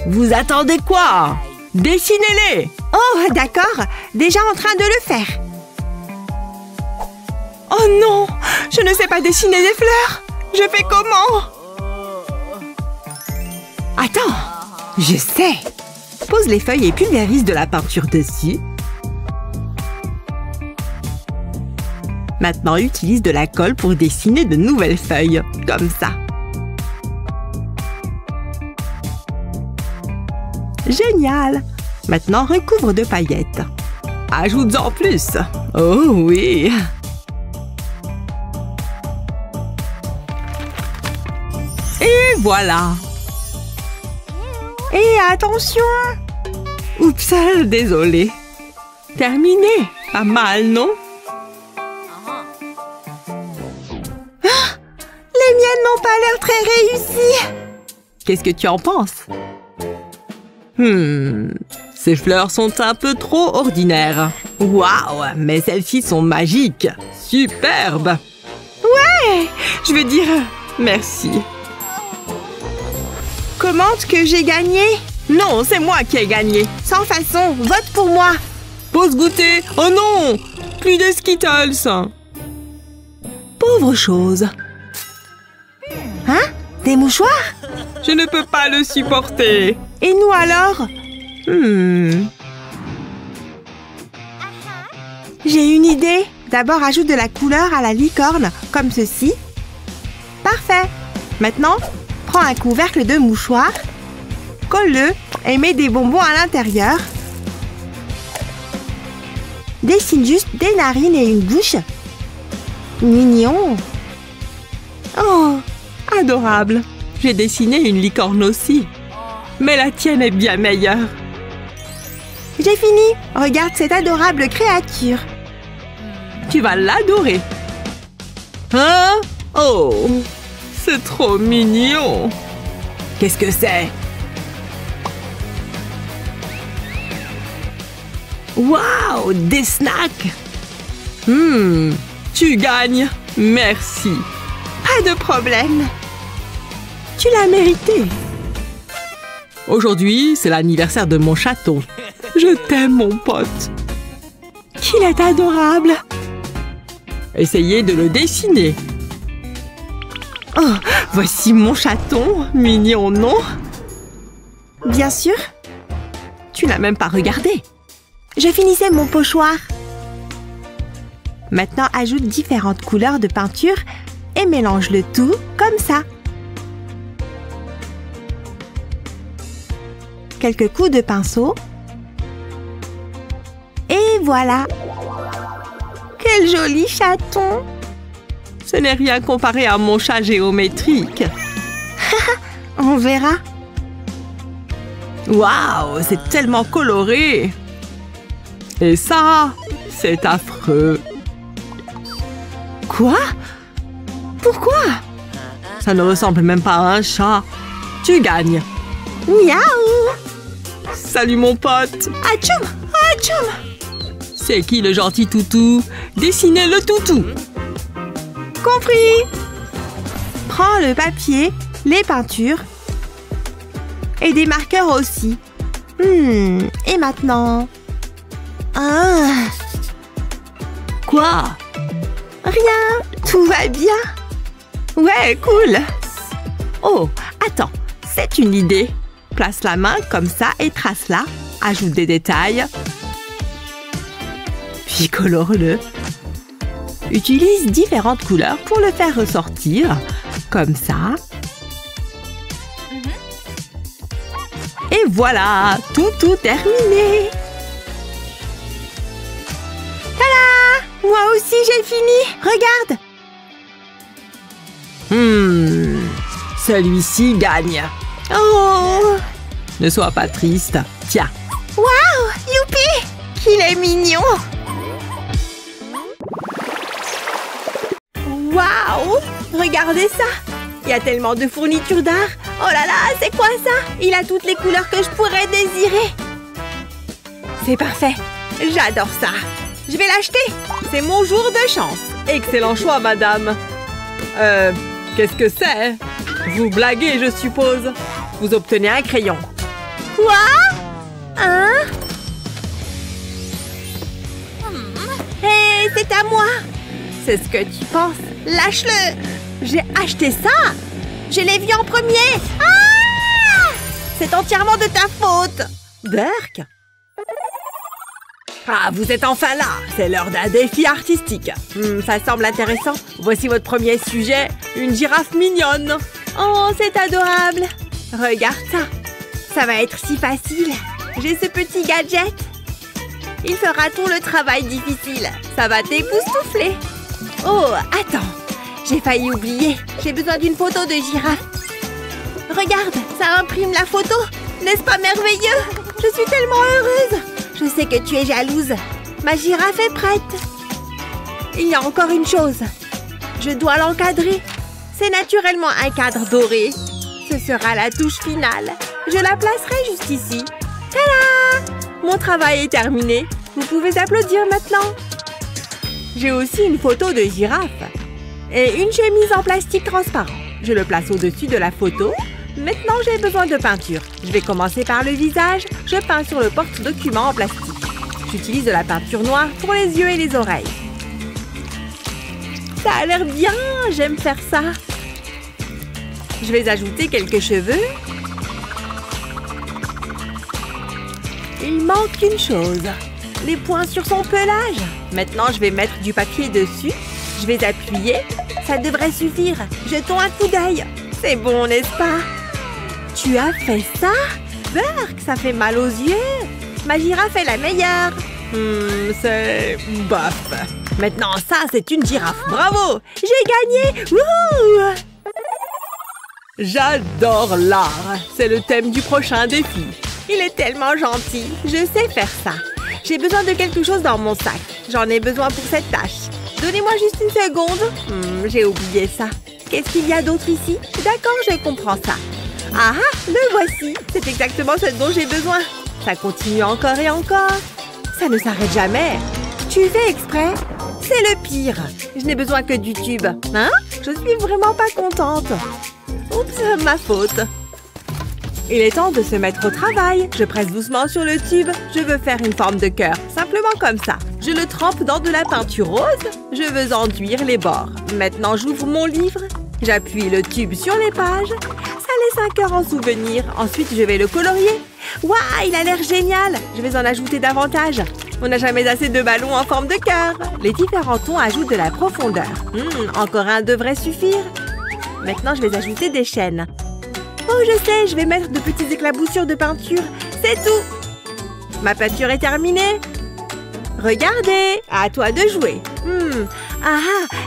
Vous attendez quoi? Dessinez-les. Oh, d'accord. Déjà en train de le faire. Oh non, je ne sais pas dessiner des fleurs. Je fais comment? Attends, je sais. Pose les feuilles et pulvérise de la peinture dessus. Maintenant, utilise de la colle pour dessiner de nouvelles feuilles, comme ça. Génial! Maintenant, recouvre de paillettes. Ajoute-en plus. Oh oui! Et voilà! Et attention! Oups, désolé. Terminé. Pas mal, non? Ah, les miennes n'ont pas l'air très réussies. Qu'est-ce que tu en penses? Ces fleurs sont un peu trop ordinaires. Waouh, mais celles-ci sont magiques. Superbes. Ouais, je veux dire merci. Commente que j'ai gagné? Non, c'est moi qui ai gagné. Sans façon, vote pour moi. Pause goûter. Oh non, plus de Skittles. Pauvre chose. Hein? Des mouchoirs? Je ne peux pas le supporter. Et nous alors? J'ai une idée. D'abord, ajoute de la couleur à la licorne, comme ceci. Parfait. Maintenant, prends un couvercle de mouchoir, colle-le et mets des bonbons à l'intérieur. Dessine juste des narines et une bouche. Mignon. Oh, adorable. J'ai dessiné une licorne aussi. Mais la tienne est bien meilleure. J'ai fini. Regarde cette adorable créature. Tu vas l'adorer. Hein? Oh, c'est trop mignon. Qu'est-ce que c'est? Waouh, des snacks. Tu gagnes. Merci. Pas de problème. Tu l'as mérité. Aujourd'hui, c'est l'anniversaire de mon chaton. Je t'aime, mon pote. Qu'il est adorable. Essayez de le dessiner. Oh, voici mon chaton. Mignon, non? Bien sûr. Tu n'as même pas regardé. Je finissais mon pochoir. Maintenant, ajoute différentes couleurs de peinture et mélange le tout comme ça. Quelques coups de pinceau. Et voilà. Quel joli chaton. Ce n'est rien comparé à mon chat géométrique. On verra. Waouh, c'est tellement coloré. Et ça, c'est affreux. Quoi? Pourquoi? Ça ne ressemble même pas à un chat. Tu gagnes. Miaou! Salut mon pote. Atchoum! Atchoum! C'est qui le gentil toutou? Dessinez le toutou. Compris. Prends le papier, les peintures et des marqueurs aussi. Et maintenant? Ah. Quoi? Rien, tout va bien. Ouais, cool. Oh, attends, c'est une idée. Place la main comme ça et trace-la. Ajoute des détails. Puis colore-le. Utilise différentes couleurs pour le faire ressortir. Comme ça. Et voilà, tout terminé. Tada! Moi aussi j'ai fini. Regarde. Celui-ci gagne. Oh! Ne sois pas triste. Tiens. Waouh! Youpi! Qu'il est mignon! Waouh! Regardez ça! Il y a tellement de fournitures d'art. Oh là là, c'est quoi ça? Il a toutes les couleurs que je pourrais désirer. C'est parfait. J'adore ça. Je vais l'acheter. C'est mon jour de chance. Excellent choix, madame. Qu'est-ce que c'est? Vous blaguez, je suppose. Vous obtenez un crayon. Quoi? Hein? Hé, c'est à moi! C'est ce que tu penses? Lâche-le! J'ai acheté ça! Je l'ai vu en premier! Ah! C'est entièrement de ta faute! Burk? Ah, vous êtes enfin là! C'est l'heure d'un défi artistique. Ça semble intéressant. Voici votre premier sujet, une girafe mignonne. Oh, c'est adorable! Regarde ça! Ça va être si facile! J'ai ce petit gadget! Il fera tout le travail difficile. Ça va t'époustoufler. Oh, attends. J'ai failli oublier. J'ai besoin d'une photo de girafe. Regarde, ça imprime la photo. N'est-ce pas merveilleux? Je suis tellement heureuse. Je sais que tu es jalouse. Ma girafe est prête. Il y a encore une chose. Je dois l'encadrer. C'est naturellement un cadre doré. Ce sera la touche finale. Je la placerai juste ici. Tada! Mon travail est terminé. Vous pouvez applaudir maintenant. J'ai aussi une photo de girafe. Et une chemise en plastique transparent. Je le place au-dessus de la photo. Maintenant, j'ai besoin de peinture. Je vais commencer par le visage. Je peins sur le porte-document en plastique. J'utilise de la peinture noire pour les yeux et les oreilles. Ça a l'air bien. J'aime faire ça. Je vais ajouter quelques cheveux. Il manque une chose. Les points sur son pelage. Maintenant, je vais mettre du papier dessus. Je vais appuyer. Ça devrait suffire. Jetons un coup d'œil. C'est bon, n'est-ce pas? Tu as fait ça? Burk, ça fait mal aux yeux. Ma girafe est la meilleure. C'est... bof. Maintenant, ça, c'est une girafe. Bravo! J'ai gagné! Wouhou! J'adore l'art. C'est le thème du prochain défi. Il est tellement gentil. Je sais faire ça. J'ai besoin de quelque chose dans mon sac. J'en ai besoin pour cette tâche. Donnez-moi juste une seconde. J'ai oublié ça. Qu'est-ce qu'il y a d'autre ici? D'accord, je comprends ça. Ah, le voici. C'est exactement ce dont j'ai besoin. Ça continue encore et encore. Ça ne s'arrête jamais. Tu fais exprès? C'est le pire. Je n'ai besoin que du tube. Hein? Je suis vraiment pas contente. Oups, ma faute. Il est temps de se mettre au travail. Je presse doucement sur le tube. Je veux faire une forme de cœur, simplement comme ça. Je le trempe dans de la peinture rose. Je veux enduire les bords. Maintenant, j'ouvre mon livre. J'appuie le tube sur les pages. Ça laisse un cœur en souvenir. Ensuite, je vais le colorier. Waouh, il a l'air génial. Je vais en ajouter davantage. On n'a jamais assez de ballons en forme de cœur. Les différents tons ajoutent de la profondeur. Encore un devrait suffire. Maintenant, je vais ajouter des chaînes. Oh, je sais, je vais mettre de petites éclaboussures de peinture. C'est tout. Ma peinture est terminée. Regardez, à toi de jouer.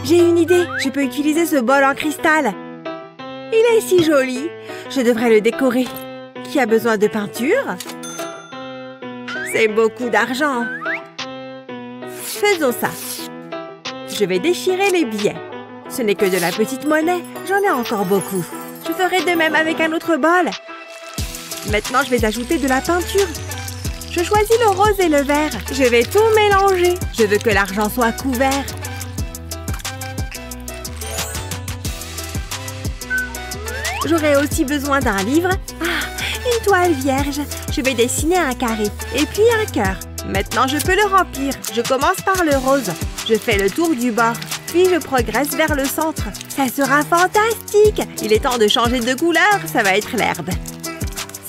J'ai une idée. Je peux utiliser ce bol en cristal. Il est si joli. Je devrais le décorer. Qui a besoin de peinture? C'est beaucoup d'argent. Faisons ça. Je vais déchirer les billets. Ce n'est que de la petite monnaie. J'en ai encore beaucoup. Je ferai de même avec un autre bol. Maintenant, je vais ajouter de la peinture. Je choisis le rose et le vert. Je vais tout mélanger. Je veux que l'argent soit couvert. J'aurai aussi besoin d'un livre. Une toile vierge. Je vais dessiner un carré et puis un cœur. Maintenant, je peux le remplir. Je commence par le rose. Je fais le tour du bord. Puis je progresse vers le centre. Ça sera fantastique! Il est temps de changer de couleur, ça va être l'herbe.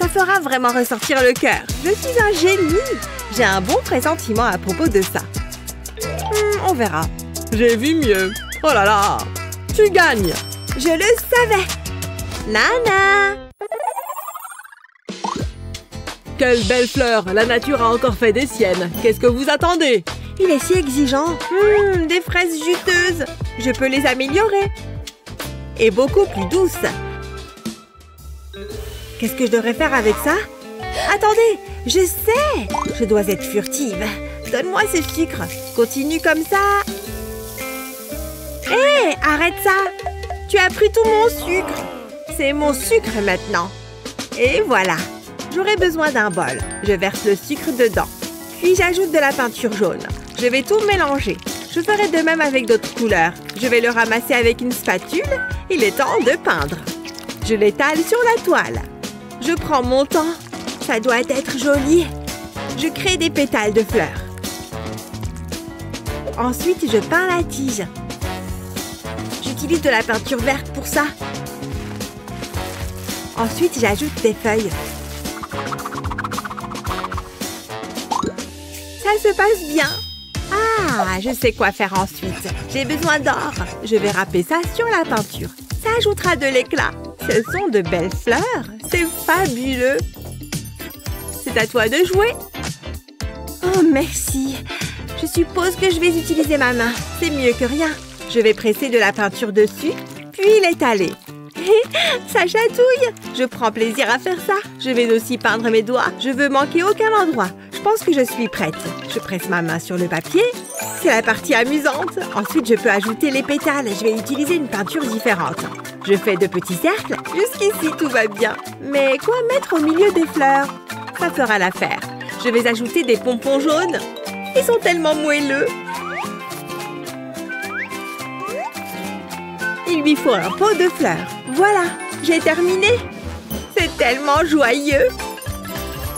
Ça fera vraiment ressortir le cœur. Je suis un génie! J'ai un bon pressentiment à propos de ça. On verra. J'ai vu mieux. Oh là là! Tu gagnes! Je le savais! Nana! Quelle belle fleur! La nature a encore fait des siennes. Qu'est-ce que vous attendez? Il est si exigeant. Des fraises juteuses. Je peux les améliorer. Et beaucoup plus douces. Qu'est-ce que je devrais faire avec ça? Attendez, je sais. Je dois être furtive. Donne-moi ce sucre. Continue comme ça. Hé, arrête ça. Tu as pris tout mon sucre. C'est mon sucre maintenant. Et voilà. J'aurai besoin d'un bol. Je verse le sucre dedans. Puis j'ajoute de la peinture jaune. Je vais tout mélanger. Je ferai de même avec d'autres couleurs. Je vais le ramasser avec une spatule Il est temps de peindre. Je l'étale sur la toile. Je prends mon temps. Ça doit être joli. Je crée des pétales de fleurs. Ensuite, je peins la tige. J'utilise de la peinture verte pour ça. Ensuite, j'ajoute des feuilles. Ça se passe bien. Ah, je sais quoi faire ensuite. J'ai besoin d'or. Je vais râper ça sur la peinture. Ça ajoutera de l'éclat. Ce sont de belles fleurs. C'est fabuleux. C'est à toi de jouer. Oh, merci. Je suppose que je vais utiliser ma main. C'est mieux que rien. Je vais presser de la peinture dessus, puis l'étaler. Ça chatouille. Je prends plaisir à faire ça. Je vais aussi peindre mes doigts. Je veux manquer aucun endroit. Je pense que je suis prête. Je presse ma main sur le papier. C'est la partie amusante. Ensuite, je peux ajouter les pétales. Je vais utiliser une peinture différente. Je fais de petits cercles. Jusqu'ici, tout va bien. Mais quoi mettre au milieu des fleurs? Ça fera l'affaire. Je vais ajouter des pompons jaunes. Ils sont tellement moelleux. Il lui faut un pot de fleurs. Voilà, j'ai terminé. C'est tellement joyeux.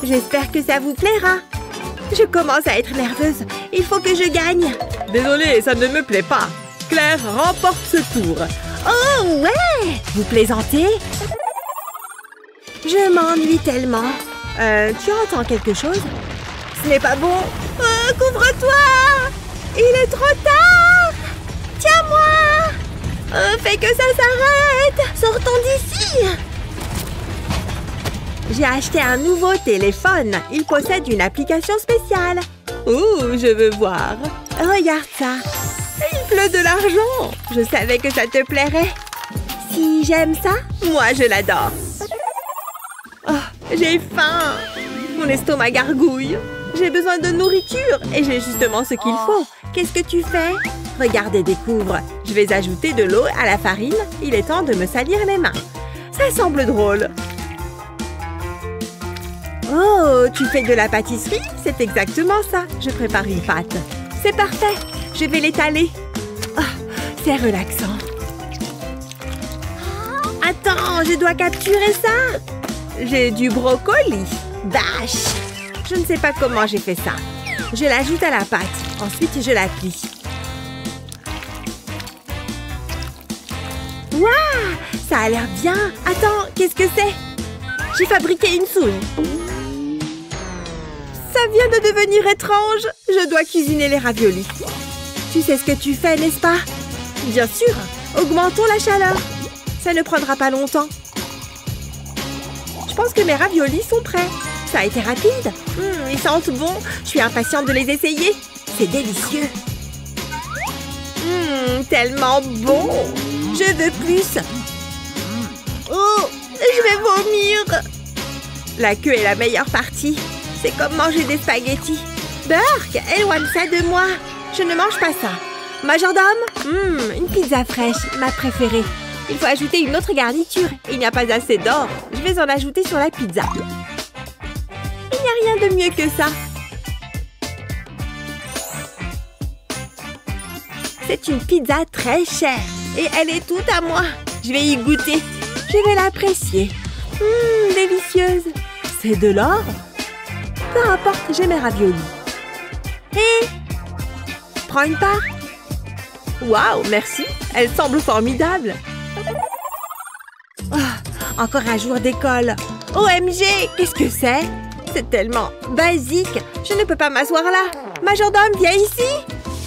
J'espère que ça vous plaira. Je commence à être nerveuse. Il faut que je gagne. Désolée, ça ne me plaît pas. Claire remporte ce tour. Oh, ouais! Vous plaisantez? Je m'ennuie tellement. Tu entends quelque chose? Ce n'est pas bon. Oh, couvre-toi! Il est trop tard! Tiens-moi! Fais que ça s'arrête! Sortons d'ici! J'ai acheté un nouveau téléphone. Il possède une application spéciale. Ouh, je veux voir. Regarde ça. Il pleut de l'argent. Je savais que ça te plairait. Si j'aime ça, moi je l'adore. Oh, j'ai faim. Mon estomac gargouille. J'ai besoin de nourriture et j'ai justement ce qu'il faut. Qu'est-ce que tu fais? Regarde et découvre. Je vais ajouter de l'eau à la farine. Il est temps de me salir les mains. Ça semble drôle. Oh, tu fais de la pâtisserie? C'est exactement ça. Je prépare une pâte. C'est parfait. Je vais l'étaler. Oh, c'est relaxant. Attends, je dois capturer ça. J'ai du brocoli. Dash! Je ne sais pas comment j'ai fait ça. Je l'ajoute à la pâte. Ensuite, je la plie. Waouh! Ça a l'air bien. Attends, qu'est-ce que c'est? J'ai fabriqué une souris. Ça vient de devenir étrange. Je dois cuisiner les raviolis. Tu sais ce que tu fais, n'est-ce pas? Bien sûr. Augmentons la chaleur. Ça ne prendra pas longtemps. Je pense que mes raviolis sont prêts. Ça a été rapide. Ils sentent bon. Je suis impatiente de les essayer. C'est délicieux. Tellement bon. Je veux plus. Oh, je vais vomir. La queue est la meilleure partie. C'est comme manger des spaghettis. Burk, éloigne ça de moi. Je ne mange pas ça. Majordome, une pizza fraîche, ma préférée. Il faut ajouter une autre garniture. Il n'y a pas assez d'or. Je vais en ajouter sur la pizza. Il n'y a rien de mieux que ça. C'est une pizza très chère. Et elle est toute à moi. Je vais y goûter. Je vais l'apprécier. Délicieuse. C'est de l'or? Peu importe, j'ai mes raviolis. Hé! Prends une part. Waouh, merci. Elle semble formidable. Oh, encore un jour d'école. OMG, qu'est-ce que c'est? C'est tellement basique. Je ne peux pas m'asseoir là. Majordome, viens ici.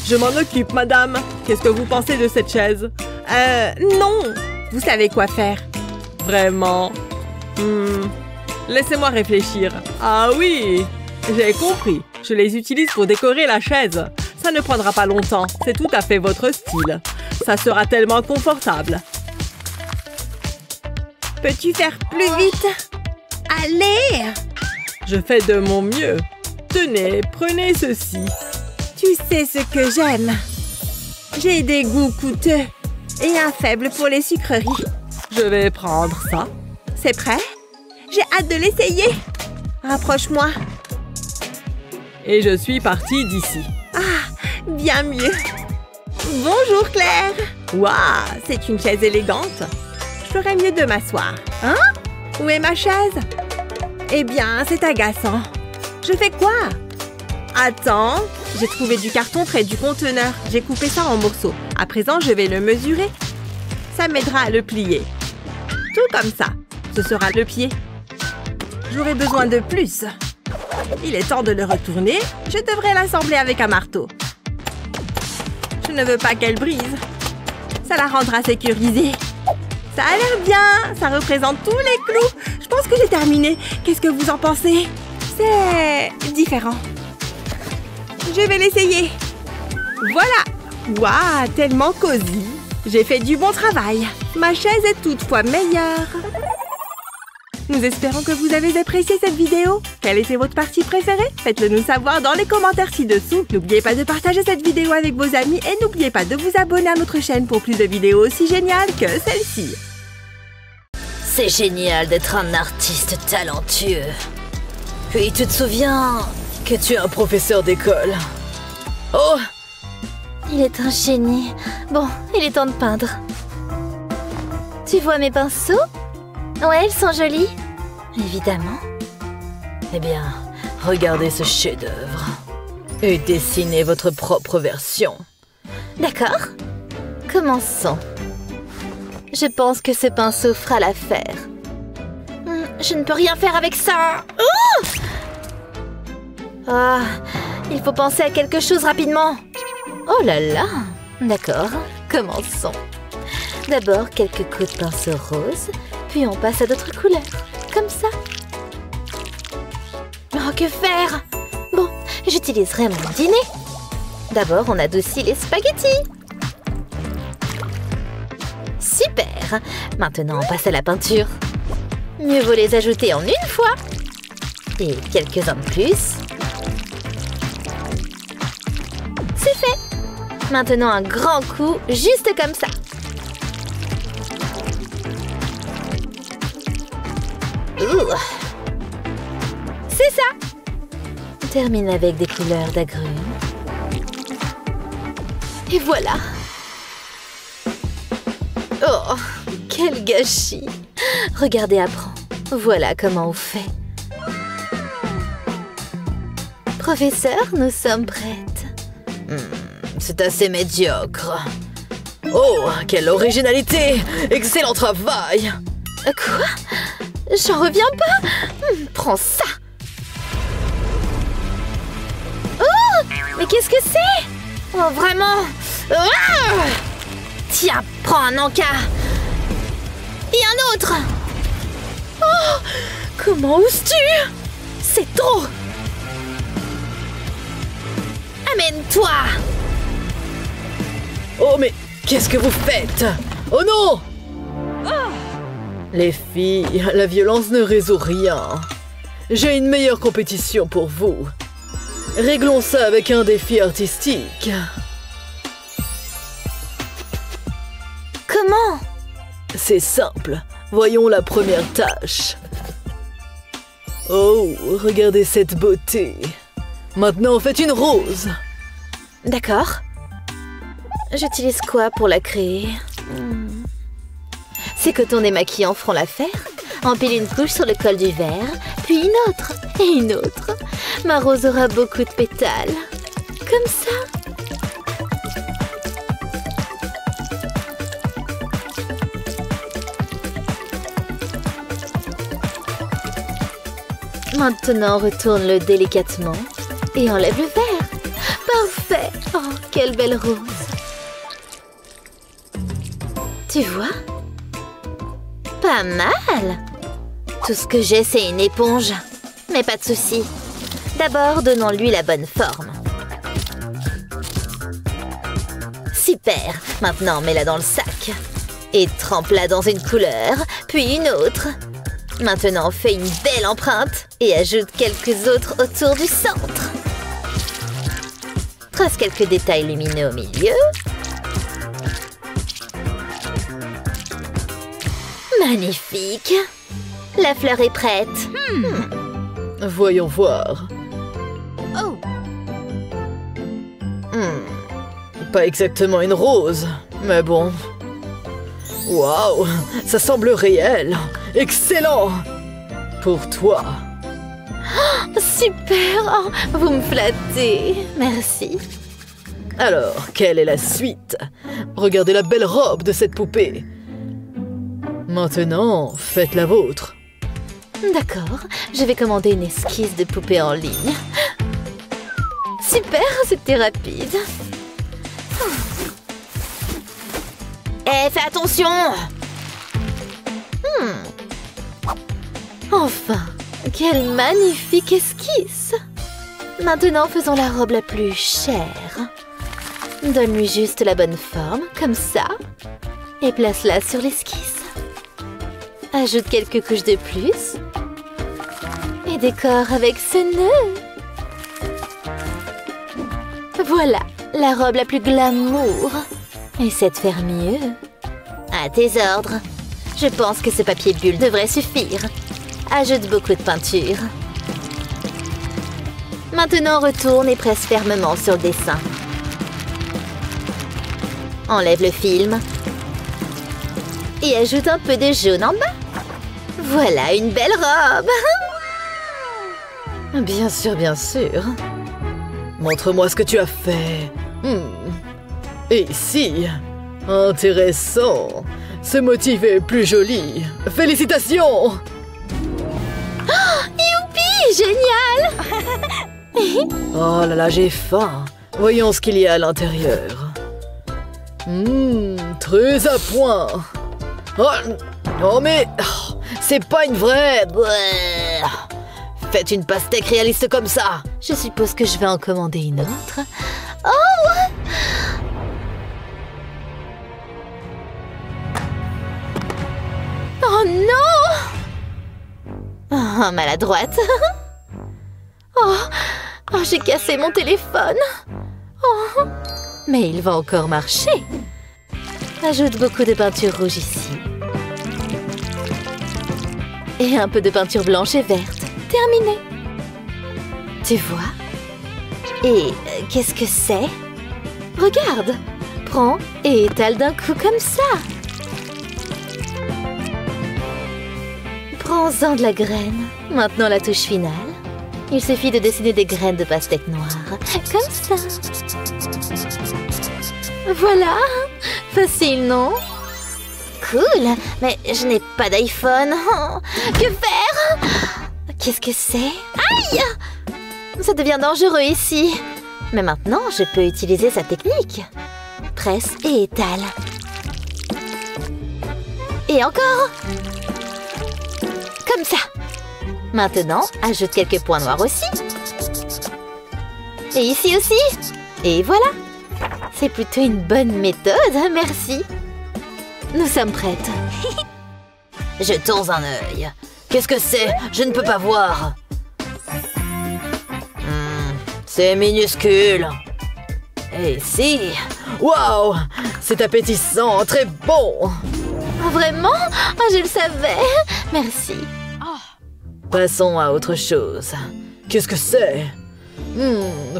Je m'en occupe, madame. Qu'est-ce que vous pensez de cette chaise? Non. Vous savez quoi faire. Vraiment? Laissez-moi réfléchir. Ah oui, j'ai compris. Je les utilise pour décorer la chaise. Ça ne prendra pas longtemps. C'est tout à fait votre style. Ça sera tellement confortable. Peux-tu faire plus vite? Allez! Je fais de mon mieux. Tenez, prenez ceci. Tu sais ce que j'aime. J'ai des goûts coûteux et un faible pour les sucreries. Je vais prendre ça. C'est prêt? J'ai hâte de l'essayer. Rapproche-moi. Et je suis partie d'ici. Ah, bien mieux. Bonjour, Claire. Waouh, c'est une chaise élégante. Je ferais mieux de m'asseoir. Hein? Où est ma chaise? Eh bien, c'est agaçant. Je fais quoi? Attends, j'ai trouvé du carton près du conteneur. J'ai coupé ça en morceaux. À présent, je vais le mesurer. Ça m'aidera à le plier. Tout comme ça. Ce sera le pied. J'aurai besoin de plus. Il est temps de le retourner. Je devrais l'assembler avec un marteau. Je ne veux pas qu'elle brise. Ça la rendra sécurisée. Ça a l'air bien. Ça représente tous les clous. Je pense que j'ai terminé. Qu'est-ce que vous en pensez? C'est différent. Je vais l'essayer. Voilà. Waouh, tellement cosy. J'ai fait du bon travail. Ma chaise est toutefois meilleure. Nous espérons que vous avez apprécié cette vidéo. Quelle était votre partie préférée? Faites-le nous savoir dans les commentaires ci-dessous. N'oubliez pas de partager cette vidéo avec vos amis et n'oubliez pas de vous abonner à notre chaîne pour plus de vidéos aussi géniales que celle-ci. C'est génial d'être un artiste talentueux. Puis tu te souviens Que tu es un professeur d'école. Oh! Il est un génie. Bon, il est temps de peindre. Tu vois mes pinceaux? Ouais, ils sont jolis. Évidemment. Eh bien, regardez ce chef-d'œuvre. Et dessinez votre propre version. D'accord. Commençons. Je pense que ce pinceau fera l'affaire. Je ne peux rien faire avec ça. Ah, il faut penser à quelque chose rapidement. Oh là là. D'accord, commençons. D'abord, quelques coups de pinceau rose, puis on passe à d'autres couleurs, comme ça. Oh, que faire? Bon, j'utiliserai mon dîner. D'abord, on adoucit les spaghettis. Super! Maintenant, on passe à la peinture. Mieux vaut les ajouter en une fois. Et quelques-uns de plus. C'est fait! Maintenant, un grand coup, juste comme ça. Ouh. C'est ça! On termine avec des couleurs d'agrumes. Et voilà! Oh, quel gâchis! Regardez, apprends. Voilà comment on fait. Professeur, nous sommes prêtes. C'est assez médiocre. Oh, quelle originalité! Excellent travail! Quoi? J'en reviens pas! Prends ça! Oh! Mais qu'est-ce que c'est? Oh, vraiment? Ah! Tiens, prends un encas! Et un autre! Oh! Comment oses-tu? C'est trop! Amène-toi! Oh, mais qu'est-ce que vous faites? Oh non! Les filles, la violence ne résout rien. J'ai une meilleure compétition pour vous. Réglons ça avec un défi artistique. Comment? C'est simple. Voyons la première tâche. Oh, regardez cette beauté. Maintenant, faites une rose. D'accord. J'utilise quoi pour la créer? Ces cotons démaquillants feront l'affaire. Empile une couche sur le col du verre, puis une autre, et une autre. Ma rose aura beaucoup de pétales. Comme ça. Maintenant, retourne-le délicatement et enlève le verre. Parfait! Oh, quelle belle rose! Tu vois? Pas mal! Tout ce que j'ai, c'est une éponge. Mais pas de souci. D'abord, donnons-lui la bonne forme. Super! Maintenant, mets-la dans le sac. Et trempe-la dans une couleur, puis une autre. Maintenant, fais une belle empreinte et ajoute quelques autres autour du centre. Trace quelques détails lumineux au milieu. Magnifique! La fleur est prête. Voyons voir. Oh! Pas exactement une rose, Mais bon... Waouh, ça semble réel. Excellent. Pour toi. Super! Oh, vous me flattez. Merci. Alors, quelle est la suite? Regardez la belle robe de cette poupée. Maintenant, faites la vôtre. D'accord, je vais commander une esquisse de poupée en ligne. Super, c'était rapide. Eh, fais attention! Enfin, quelle magnifique esquisse! Maintenant, faisons la robe la plus chère. Donne-lui juste la bonne forme, comme ça, et place-la sur l'esquisse. Ajoute quelques couches de plus, et décore avec ce nœud. Voilà, la robe la plus glamour. Essaie de faire mieux. À tes ordres. Je pense que ce papier bulle devrait suffire. Ajoute beaucoup de peinture. Maintenant, retourne et presse fermement sur le dessin. Enlève le film. Et ajoute un peu de jaune en bas. Voilà une belle robe. Bien sûr, bien sûr. Montre-moi ce que tu as fait. Et ici, intéressant. Ce motif est plus joli. Félicitations! Youpi, génial! Oh là là, j'ai faim. Voyons ce qu'il y a à l'intérieur. Très à point. Oh mais... c'est pas une vraie... Faites une pastèque réaliste comme ça. Je suppose que je vais en commander une autre. Oh! Oh non! Oh, maladroite. Oh, j'ai cassé mon téléphone. Oh. Mais il va encore marcher. Ajoute beaucoup de peinture rouge ici. Et un peu de peinture blanche et verte. Terminé. Tu vois? Et qu'est-ce que c'est? Regarde. Prends et étale d'un coup comme ça. Prends-en de la graine. Maintenant la touche finale. Il suffit de dessiner des graines de pastèque noire. Comme ça. Voilà. Facile, non? Cool. Mais je n'ai pas d'iPhone. Que faire? Qu'est-ce que c'est? Aïe! Ça devient dangereux ici. Mais maintenant, je peux utiliser sa technique. Presse et étale. Et encore. Comme ça. Maintenant, ajoute quelques points noirs aussi. Et ici aussi. Et voilà. C'est plutôt une bonne méthode, merci. Nous sommes prêtes. Jetons un œil. Qu'est-ce que c'est? Je ne peux pas voir. C'est minuscule. Et ici... Waouh! C'est appétissant, très bon! Oh, vraiment? Oh, je le savais. Merci. Passons à autre chose. Qu'est-ce que c'est?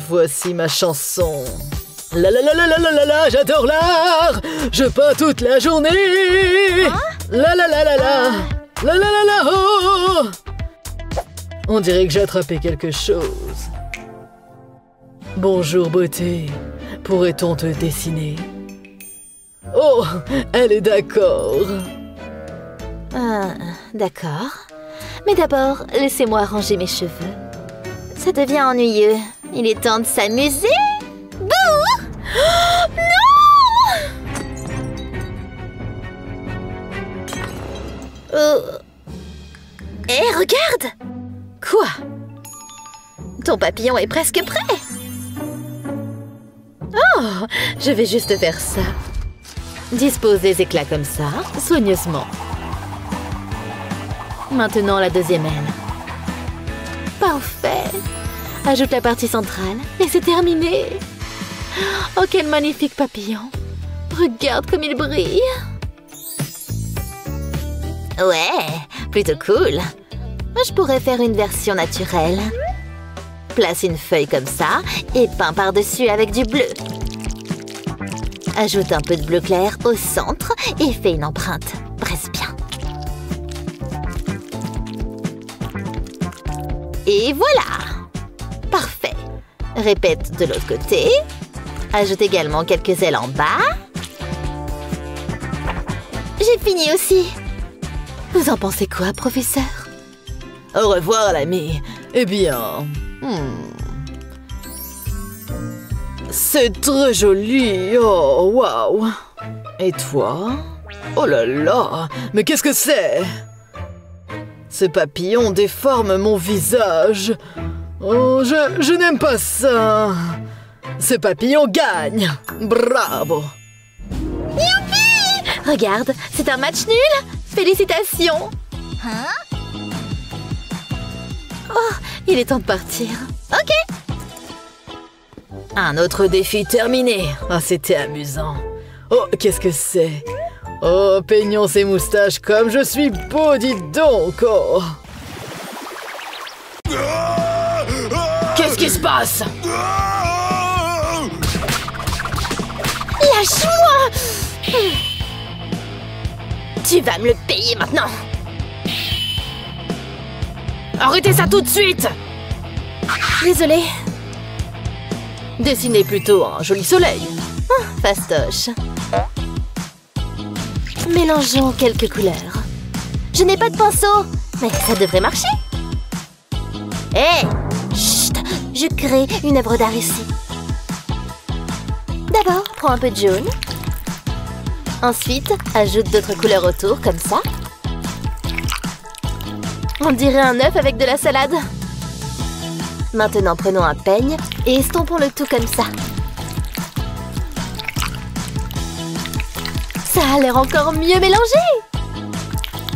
Voici ma chanson. La la la la la la la la, j'adore l'art. Je peins toute la journée. La la la la la. La la la la oh. On dirait que j'ai attrapé quelque chose. Bonjour beauté. Pourrait-on te dessiner? Oh, elle est d'accord. D'accord. Mais d'abord, laissez-moi arranger mes cheveux. Ça devient ennuyeux. Il est temps de s'amuser. Bouh! Oh, non! Hé, regarde! Quoi? Ton papillon est presque prêt. Oh, je vais juste faire ça. Dispose les éclats comme ça, soigneusement. Maintenant, la deuxième aile. Parfait. Ajoute la partie centrale et c'est terminé. Oh, quel magnifique papillon. Regarde comme il brille. Ouais, plutôt cool. Je pourrais faire une version naturelle. Place une feuille comme ça et peins par-dessus avec du bleu. Ajoute un peu de bleu clair au centre et fais une empreinte. Presse bien. Et voilà! Parfait. Répète de l'autre côté. Ajoute également quelques ailes en bas. J'ai fini aussi. Vous en pensez quoi, professeur? Au revoir, l'ami. Eh bien... C'est très joli. Oh, waouh. Et toi? Oh là là. Mais qu'est-ce que c'est? Ces papillons déforment mon visage. Oh, je n'aime pas ça. Ces papillons gagnent. Bravo. Youpi! Regarde, c'est un match nul. Félicitations. Oh, il est temps de partir. Ok. Un autre défi terminé. Ah, c'était amusant. Oh, qu'est-ce que c'est? Oh, peignons ces moustaches comme je suis beau, dites donc. Oh. Qu'est-ce qui se passe? Lâche-moi! Tu vas me le payer maintenant. Arrêtez ça tout de suite! Désolée. Dessinez plutôt un joli soleil. Fastoche. Mélangeons quelques couleurs. Je n'ai pas de pinceau, mais ça devrait marcher. Hé! Chut! Je crée une œuvre d'art ici. D'abord, prends un peu de jaune. Ensuite, ajoute d'autres couleurs autour, comme ça. On dirait un œuf avec de la salade. Maintenant, prenons un peigne et estompons le tout comme ça. Ça a l'air encore mieux mélangé.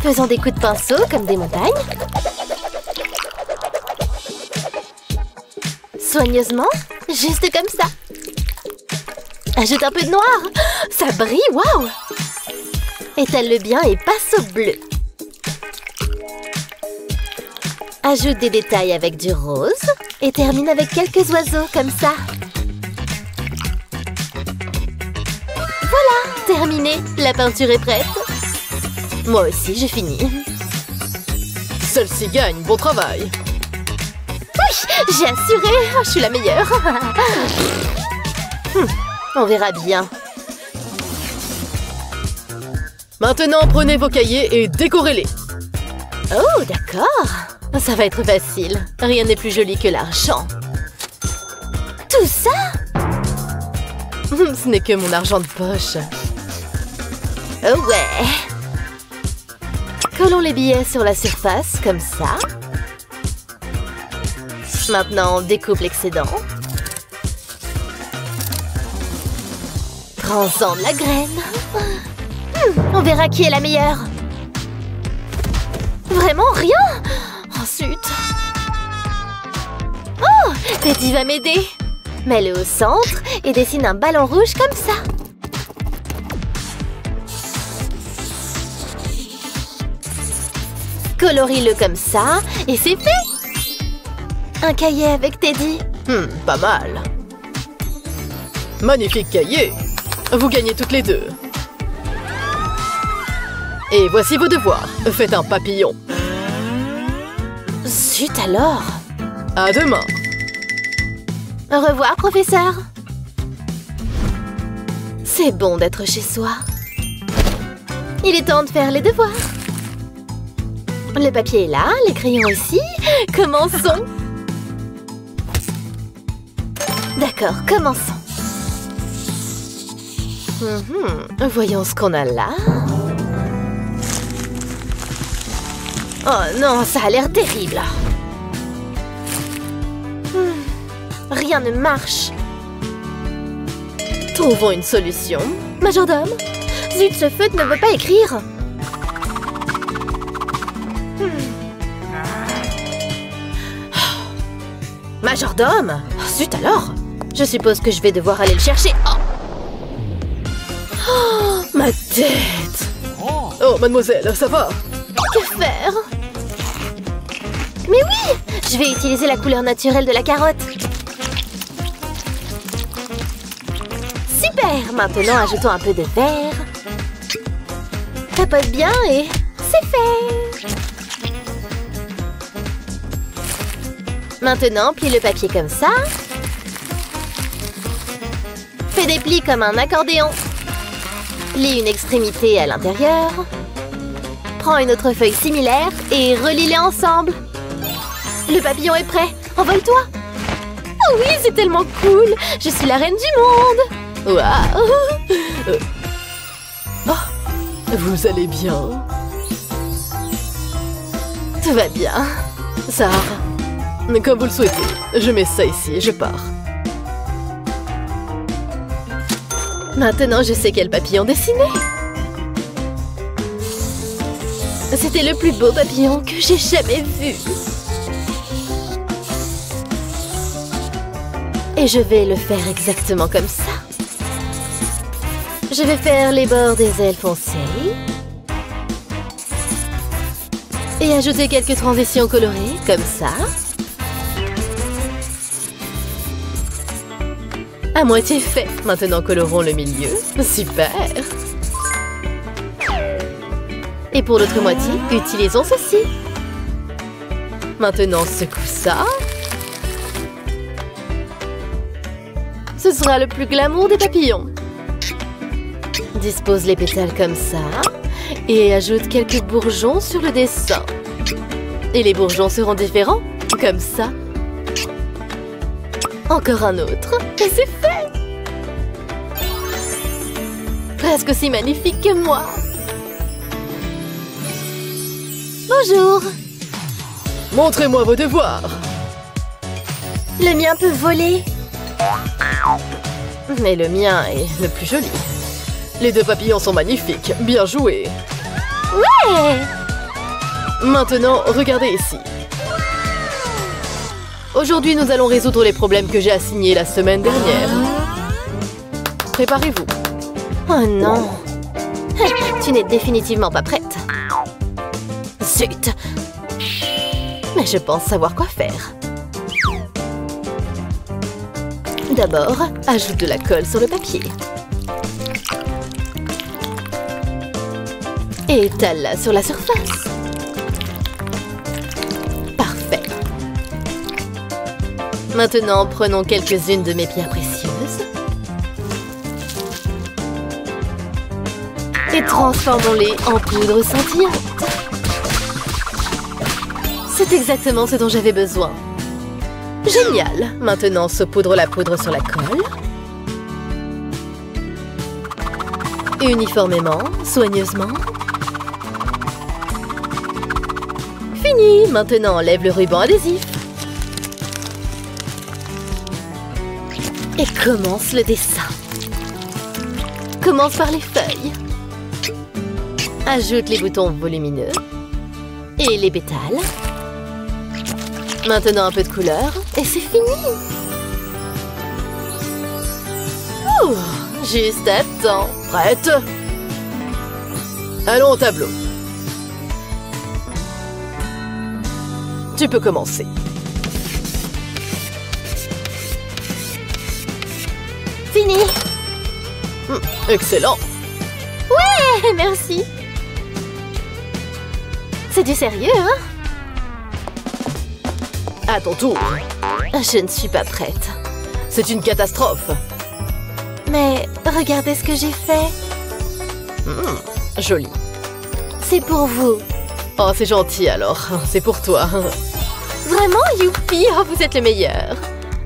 Faisons des coups de pinceau comme des montagnes. Soigneusement, juste comme ça. Ajoute un peu de noir. Ça brille, waouh! Étale-le bien et passe au bleu. Ajoute des détails avec du rose et termine avec quelques oiseaux comme ça. Voilà, terminé. La peinture est prête. Moi aussi, j'ai fini. Celle-ci gagne, bon travail. Oui, j'ai assuré. Je suis la meilleure. On verra bien. Maintenant, prenez vos cahiers et décorez-les. Oh, d'accord. Ça va être facile. Rien n'est plus joli que l'argent. Tout ça? Ce n'est que mon argent de poche. Oh ouais. Collons les billets sur la surface, comme ça. Maintenant, on découpe l'excédent. Prends-en de la graine. On verra qui est la meilleure. Vraiment rien? Oh, zut. Oh, Teddy va m'aider. Mets-le au centre et dessine un ballon rouge comme ça. Colorie-le comme ça et c'est fait. Un cahier avec Teddy. Pas mal. Magnifique cahier. Vous gagnez toutes les deux. Et voici vos devoirs. Faites un papillon. Zut alors. À demain. Au revoir, professeur. C'est bon d'être chez soi. Il est temps de faire les devoirs. Le papier est là, les crayons ici. Commençons. D'accord, commençons. Voyons ce qu'on a là. Oh non, ça a l'air terrible. Rien ne marche. Trouvons une solution. Majordome? Zut, ce feutre ne veut pas écrire. Majordome? Zut alors. Je suppose que je vais devoir aller le chercher. Oh, ma tête. Oh, mademoiselle, ça va? Que faire? Mais oui! Je vais utiliser la couleur naturelle de la carotte. Super! Super! Maintenant, ajoutons un peu de verre. Tapote bien et c'est fait! Maintenant, plie le papier comme ça. Fais des plis comme un accordéon. Lie une extrémité à l'intérieur. Prends une autre feuille similaire et relie-les ensemble. Le papillon est prêt. Envole-toi! Oh oui, c'est tellement cool! Je suis la reine du monde! Waouh! Oh, vous allez bien? Tout va bien. Sarah, comme vous le souhaitez, je mets ça ici et je pars. Maintenant, je sais quel papillon dessiner. C'était le plus beau papillon que j'ai jamais vu. Et je vais le faire exactement comme ça. Je vais faire les bords des ailes foncées. Et ajouter quelques transitions colorées, comme ça. À moitié fait. Maintenant, colorons le milieu. Super! Et pour l'autre moitié, utilisons ceci. Maintenant, secoue ça. Ce sera le plus glamour des papillons. Dispose les pétales comme ça. Et ajoute quelques bourgeons sur le dessin. Et les bourgeons seront différents, comme ça. Encore un autre. Et c'est fait! Presque aussi magnifique que moi. Bonjour. Montrez-moi vos devoirs. Le mien peut voler. Mais le mien est le plus joli. Les deux papillons sont magnifiques. Bien joué. Ouais! Maintenant, regardez ici. Aujourd'hui, nous allons résoudre les problèmes que j'ai assignés la semaine dernière. Préparez-vous. Oh non. Tu n'es définitivement pas prête. Zut! Mais je pense savoir quoi faire. D'abord, ajoute de la colle sur le papier. Et étale-la sur la surface. Parfait. Maintenant, prenons quelques-unes de mes pierres précieuses. Et transformons-les en poudre scintillante. C'est exactement ce dont j'avais besoin. Génial! Maintenant, saupoudre la poudre sur la colle. Uniformément, soigneusement. Fini! Maintenant, enlève le ruban adhésif. Et commence le dessin. Commence par les feuilles. Ajoute les boutons volumineux. Et les pétales. Maintenant un peu de couleur, et c'est fini! Ouh, juste à temps. Prête? Allons au tableau. Tu peux commencer. Fini! Excellent! Ouais, merci! C'est du sérieux, hein? À ton tour. Je ne suis pas prête. C'est une catastrophe. Mais regardez ce que j'ai fait. Joli. C'est pour vous. Oh, c'est gentil alors. C'est pour toi. Vraiment, youpi! Oh, vous êtes le meilleur.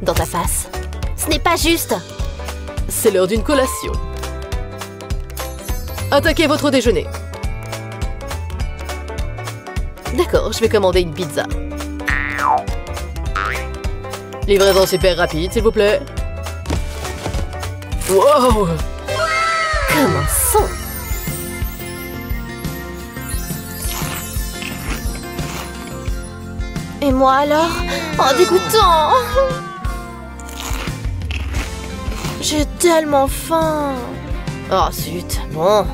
Dans ta face. Ce n'est pas juste. C'est l'heure d'une collation. Attaquez votre déjeuner. D'accord, je vais commander une pizza. Livraison super rapide, s'il vous plaît. Wow! Commençons. Et moi alors? Oh, dégoûtant! J'ai tellement faim. Oh, zut. Bon.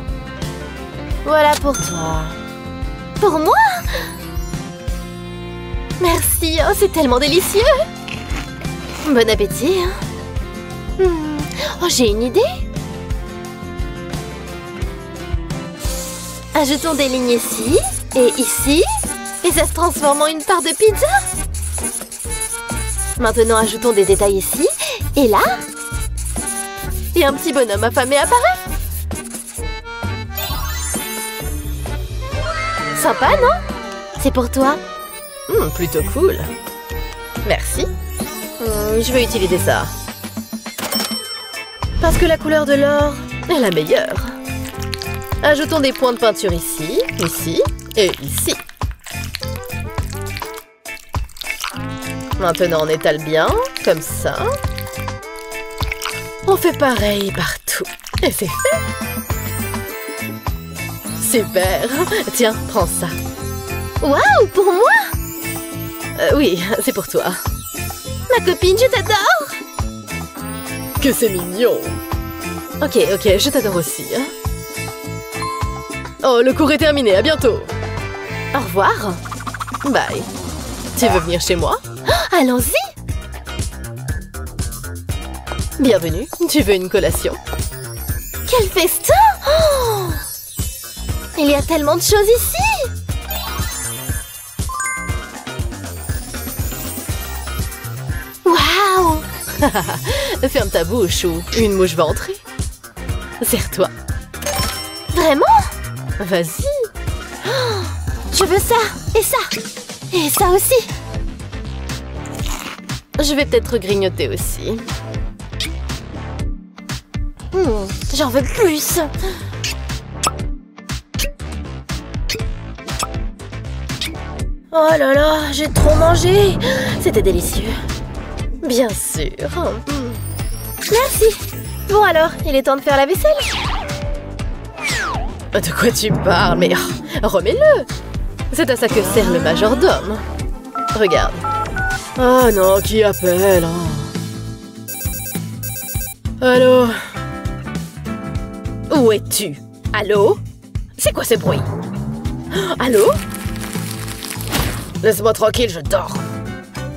Voilà pour toi. Pour moi? Merci. Oh, c'est tellement délicieux. Bon appétit. Oh, j'ai une idée. Ajoutons des lignes ici et ici. Et ça se transforme en une part de pizza. Maintenant, ajoutons des détails ici et là. Et un petit bonhomme affamé apparaît. Sympa, non? C'est pour toi. Plutôt cool. Merci. Je vais utiliser ça. Parce que la couleur de l'or est la meilleure. Ajoutons des points de peinture ici, ici et ici. Maintenant, on étale bien, comme ça. On fait pareil partout. Et c'est fait. Super. Tiens, prends ça. Waouh, pour moi? Oui, c'est pour toi. Ma copine, je t'adore. Que c'est mignon. Ok, je t'adore aussi. Oh, le cours est terminé, à bientôt. Au revoir. Bye. Tu veux venir chez moi? Allons-y. Bienvenue, tu veux une collation? Quel festin! Oh, il y a tellement de choses ici. Waouh! Ferme ta bouche ou une mouche va entrer. Serre-toi. Vraiment? Vas-y. Oh, je veux ça, et ça, et ça aussi. Je vais peut-être grignoter aussi. J'en veux plus. Oh là là, j'ai trop mangé. C'était délicieux. Bien sûr. Merci. Bon alors, il est temps de faire la vaisselle. De quoi tu parles? Mais remets-le. C'est à ça que sert le majordome. Regarde. Oh non, qui appelle? Allô? Où es-tu? Allô? C'est quoi ces bruits? Allô? Laisse-moi tranquille, je dors.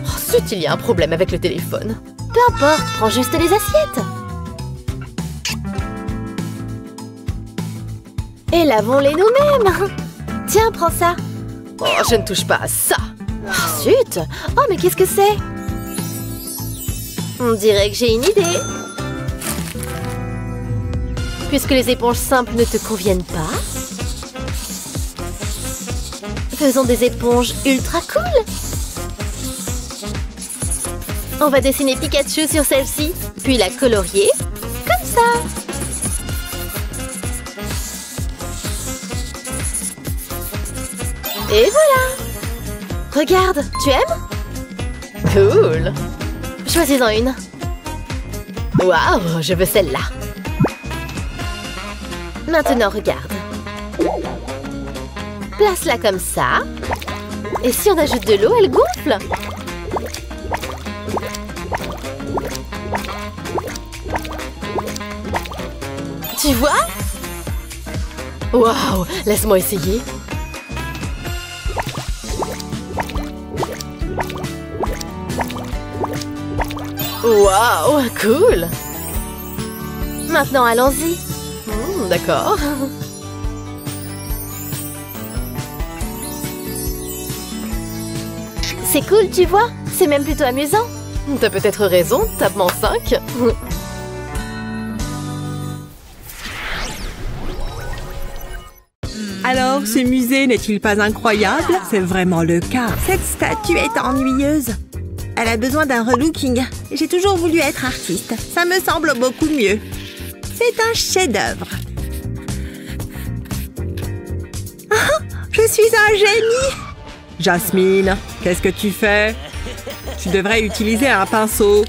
Oh, zut, il y a un problème avec le téléphone. Peu importe, prends juste les assiettes. Et lavons-les nous-mêmes. Tiens, prends ça. Oh, je ne touche pas à ça. Oh, zut! Oh, mais qu'est-ce que c'est? On dirait que j'ai une idée. Puisque les éponges simples ne te conviennent pas, faisons des éponges ultra cool. On va dessiner Pikachu sur celle-ci, puis la colorier comme ça. Et voilà! Regarde, tu aimes? Cool. Choisis-en une. Waouh, je veux celle-là. Maintenant, regarde. Place-la comme ça. Et si on ajoute de l'eau, elle gonfle. Tu vois? Waouh, laisse-moi essayer. Waouh, cool. Maintenant, allons-y. D'accord. C'est cool, tu vois? C'est même plutôt amusant. T'as peut-être raison, tape-moi 5. Alors, ce musée n'est-il pas incroyable? C'est vraiment le cas. Cette statue est ennuyeuse. Elle a besoin d'un relooking. J'ai toujours voulu être artiste. Ça me semble beaucoup mieux. C'est un chef-d'œuvre. Ah, je suis un génie! Jasmine, qu'est-ce que tu fais? Tu devrais utiliser un pinceau.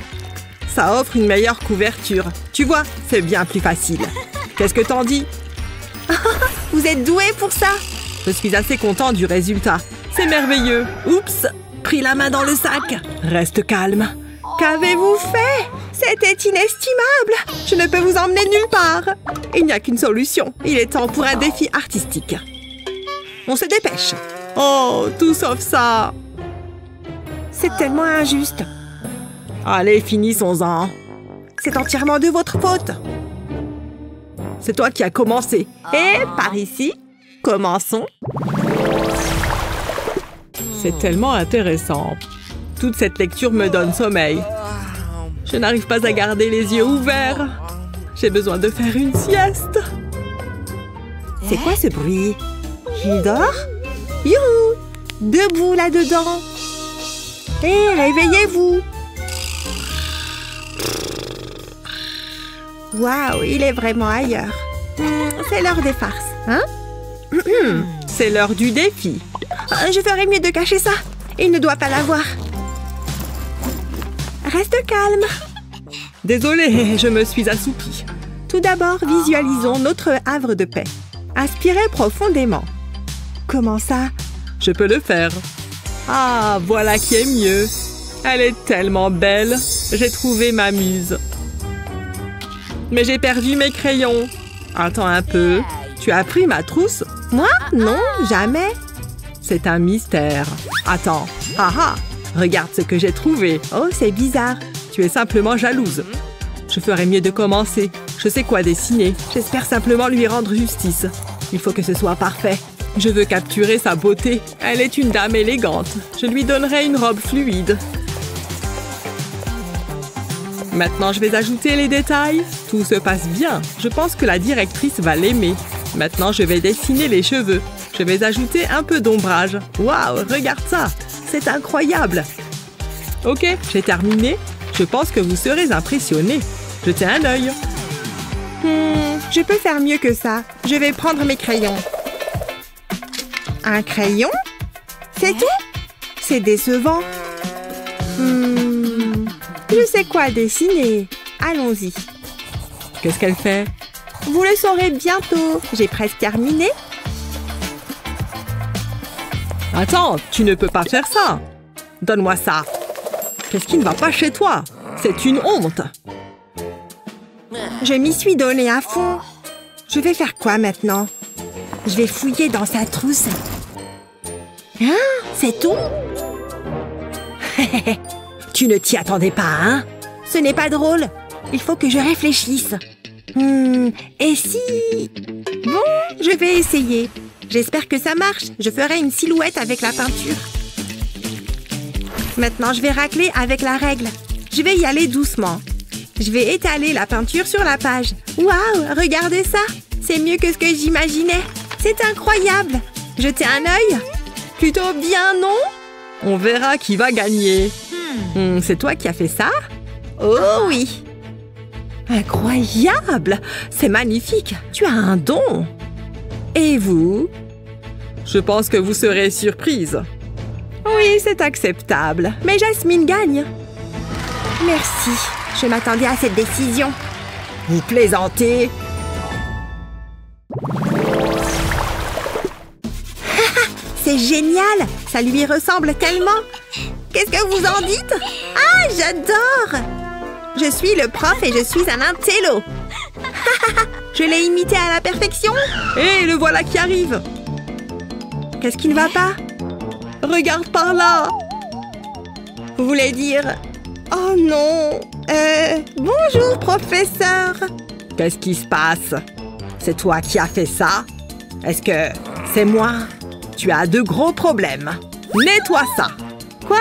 Ça offre une meilleure couverture. Tu vois, c'est bien plus facile. Qu'est-ce que t'en dis? Vous êtes doué pour ça? Je suis assez content du résultat. C'est merveilleux. Oups, pris la main dans le sac. Reste calme. Qu'avez-vous fait? C'était inestimable. Je ne peux vous emmener nulle part. Il n'y a qu'une solution. Il est temps pour un défi artistique. On se dépêche. Oh, tout sauf ça. C'est tellement injuste. Allez, finissons-en. C'est entièrement de votre faute. C'est toi qui as commencé. Et par ici, Commençons. C'est tellement intéressant. Toute cette lecture me donne sommeil. Je n'arrive pas à garder les yeux ouverts. J'ai besoin de faire une sieste. C'est quoi ce bruit? Il dort? Youhou! Debout là-dedans. Hé, réveillez-vous! Waouh, il est vraiment ailleurs. C'est l'heure des farces, hein? C'est l'heure du défi. Je ferais mieux de cacher ça. Il ne doit pas l'avoir. Reste calme. Désolée, je me suis assoupie. Tout d'abord, visualisons notre havre de paix. Inspirez profondément. Comment ça? Je peux le faire. Ah, voilà qui est mieux. Elle est tellement belle. J'ai trouvé ma muse. Mais j'ai perdu mes crayons. Attends un peu. Tu as pris ma trousse? Moi? Non, jamais. C'est un mystère. Attends. Ah, regarde ce que j'ai trouvé. Oh, c'est bizarre. Tu es simplement jalouse. Je ferais mieux de commencer. Je sais quoi dessiner. J'espère simplement lui rendre justice. Il faut que ce soit parfait. Je veux capturer sa beauté. Elle est une dame élégante. Je lui donnerai une robe fluide. Maintenant, je vais ajouter les détails. Tout se passe bien. Je pense que la directrice va l'aimer. Maintenant, je vais dessiner les cheveux. Je vais ajouter un peu d'ombrage. Waouh, regarde ça. C'est incroyable. Ok, j'ai terminé. Je pense que vous serez impressionnés. Jetez un œil. Je peux faire mieux que ça. Je vais prendre mes crayons. Un crayon? C'est tout? C'est décevant. Je sais quoi dessiner. Allons-y. Qu'est-ce qu'elle fait? Vous le saurez bientôt. J'ai presque terminé. Attends, tu ne peux pas faire ça. Donne-moi ça. Qu'est-ce qui ne va pas chez toi? C'est une honte. Je m'y suis donné à fond. Je vais faire quoi maintenant? Je vais fouiller dans sa trousse. Hein? C'est tout? Tu ne t'y attendais pas, hein? Ce n'est pas drôle. Il faut que je réfléchisse. Et si... Bon, je vais essayer. J'espère que ça marche. Je ferai une silhouette avec la peinture. Maintenant, je vais racler avec la règle. Je vais y aller doucement. Je vais étaler la peinture sur la page. Waouh, regardez ça. C'est mieux que ce que j'imaginais. C'est incroyable. Jetez un œil? Plutôt bien, non? On verra qui va gagner. C'est toi qui as fait ça? Oh oui. Incroyable. C'est magnifique. Tu as un don. Et vous? Je pense que vous serez surprise. Oui, c'est acceptable. Mais Jasmine gagne. Merci. Je m'attendais à cette décision. Vous plaisantez? C'est génial! Ça lui ressemble tellement! Qu'est-ce que vous en dites? Ah, j'adore! Je suis le prof et je suis un intello! Je l'ai imité à la perfection! Et le voilà qui arrive! Qu'est-ce qui ne va pas? Regarde par là! Vous voulez dire... Oh non! Bonjour, professeur! Qu'est-ce qui se passe? C'est toi qui as fait ça? Est-ce que c'est moi? Tu as de gros problèmes. Nettoie ça. Quoi?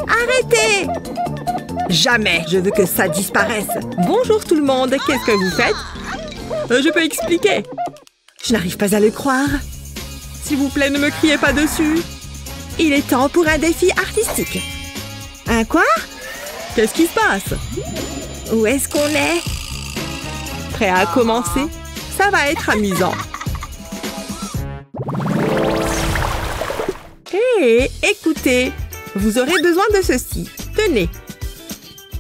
Arrêtez! Jamais je veux que ça disparaisse. Bonjour tout le monde, qu'est-ce que vous faites? Je peux expliquer. Je n'arrive pas à le croire. S'il vous plaît, ne me criez pas dessus. Il est temps pour un défi artistique. Un quoi? Qu'est-ce qui se passe? Où est-ce qu'on est? Prêt à commencer? Ça va être amusant. Hé, écoutez, vous aurez besoin de ceci. Tenez.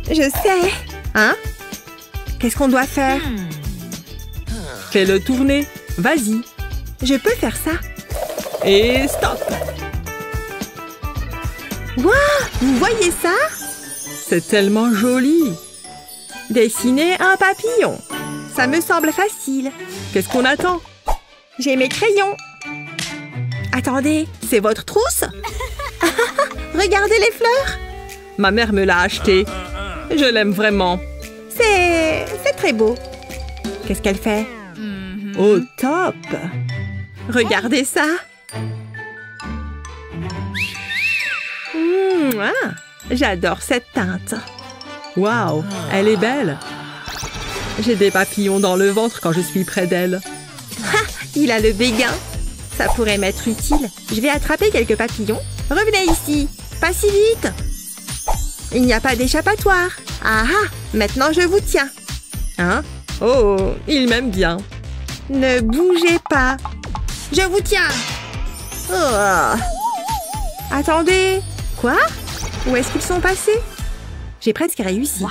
Je sais. Hein? Qu'est-ce qu'on doit faire? Fais-le tourner. Vas-y. Je peux faire ça. Et stop. Waouh! Vous voyez ça? C'est tellement joli. Dessiner un papillon. Ça me semble facile. Qu'est-ce qu'on attend? J'ai mes crayons. Attendez, c'est votre trousse? Regardez les fleurs. Ma mère me l'a acheté. Je l'aime vraiment. C'est très beau. Qu'est-ce qu'elle fait? Au top. Regardez ça. J'adore cette teinte. Waouh, elle est belle. J'ai des papillons dans le ventre quand je suis près d'elle. Il a le béguin. Ça pourrait m'être utile. Je vais attraper quelques papillons. Revenez ici. Pas si vite. Il n'y a pas d'échappatoire. Ah ah, maintenant je vous tiens. Hein? Oh, il m'aime bien. Ne bougez pas. Je vous tiens. Oh. Attendez. Quoi? Où est-ce qu'ils sont passés? J'ai presque réussi.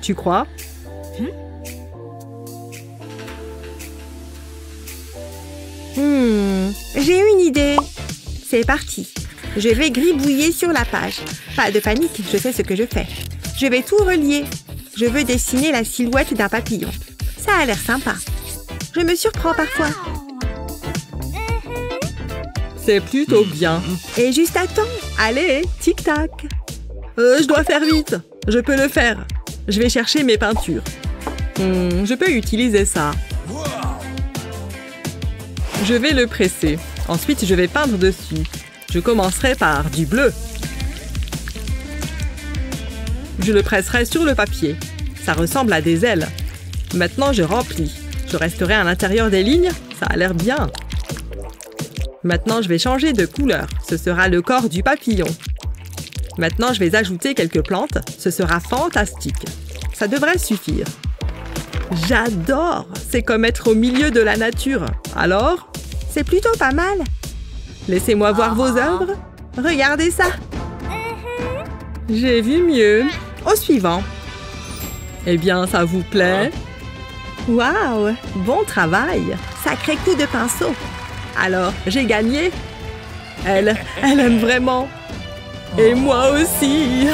Tu crois? J'ai une idée. C'est parti. Je vais gribouiller sur la page. Pas de panique, je sais ce que je fais. Je vais tout relier. Je veux dessiner la silhouette d'un papillon. Ça a l'air sympa. Je me surprends parfois. C'est plutôt bien. Et juste à temps. Allez, tic-tac. Je dois faire vite. Je peux le faire. Je vais chercher mes peintures. Je peux utiliser ça. Je vais le presser. Ensuite, je vais peindre dessus. Je commencerai par du bleu. Je le presserai sur le papier. Ça ressemble à des ailes. Maintenant, je remplis. Je resterai à l'intérieur des lignes. Ça a l'air bien. Maintenant, je vais changer de couleur. Ce sera le corps du papillon. Maintenant, je vais ajouter quelques plantes. Ce sera fantastique. Ça devrait suffire. J'adore! C'est comme être au milieu de la nature. Alors? C'est plutôt pas mal. Laissez-moi voir vos œuvres. Regardez ça. J'ai vu mieux. Au suivant. Eh bien, ça vous plaît? Waouh! Bon travail! Sacré coup de pinceau. Alors, j'ai gagné. Elle aime vraiment. Et moi aussi.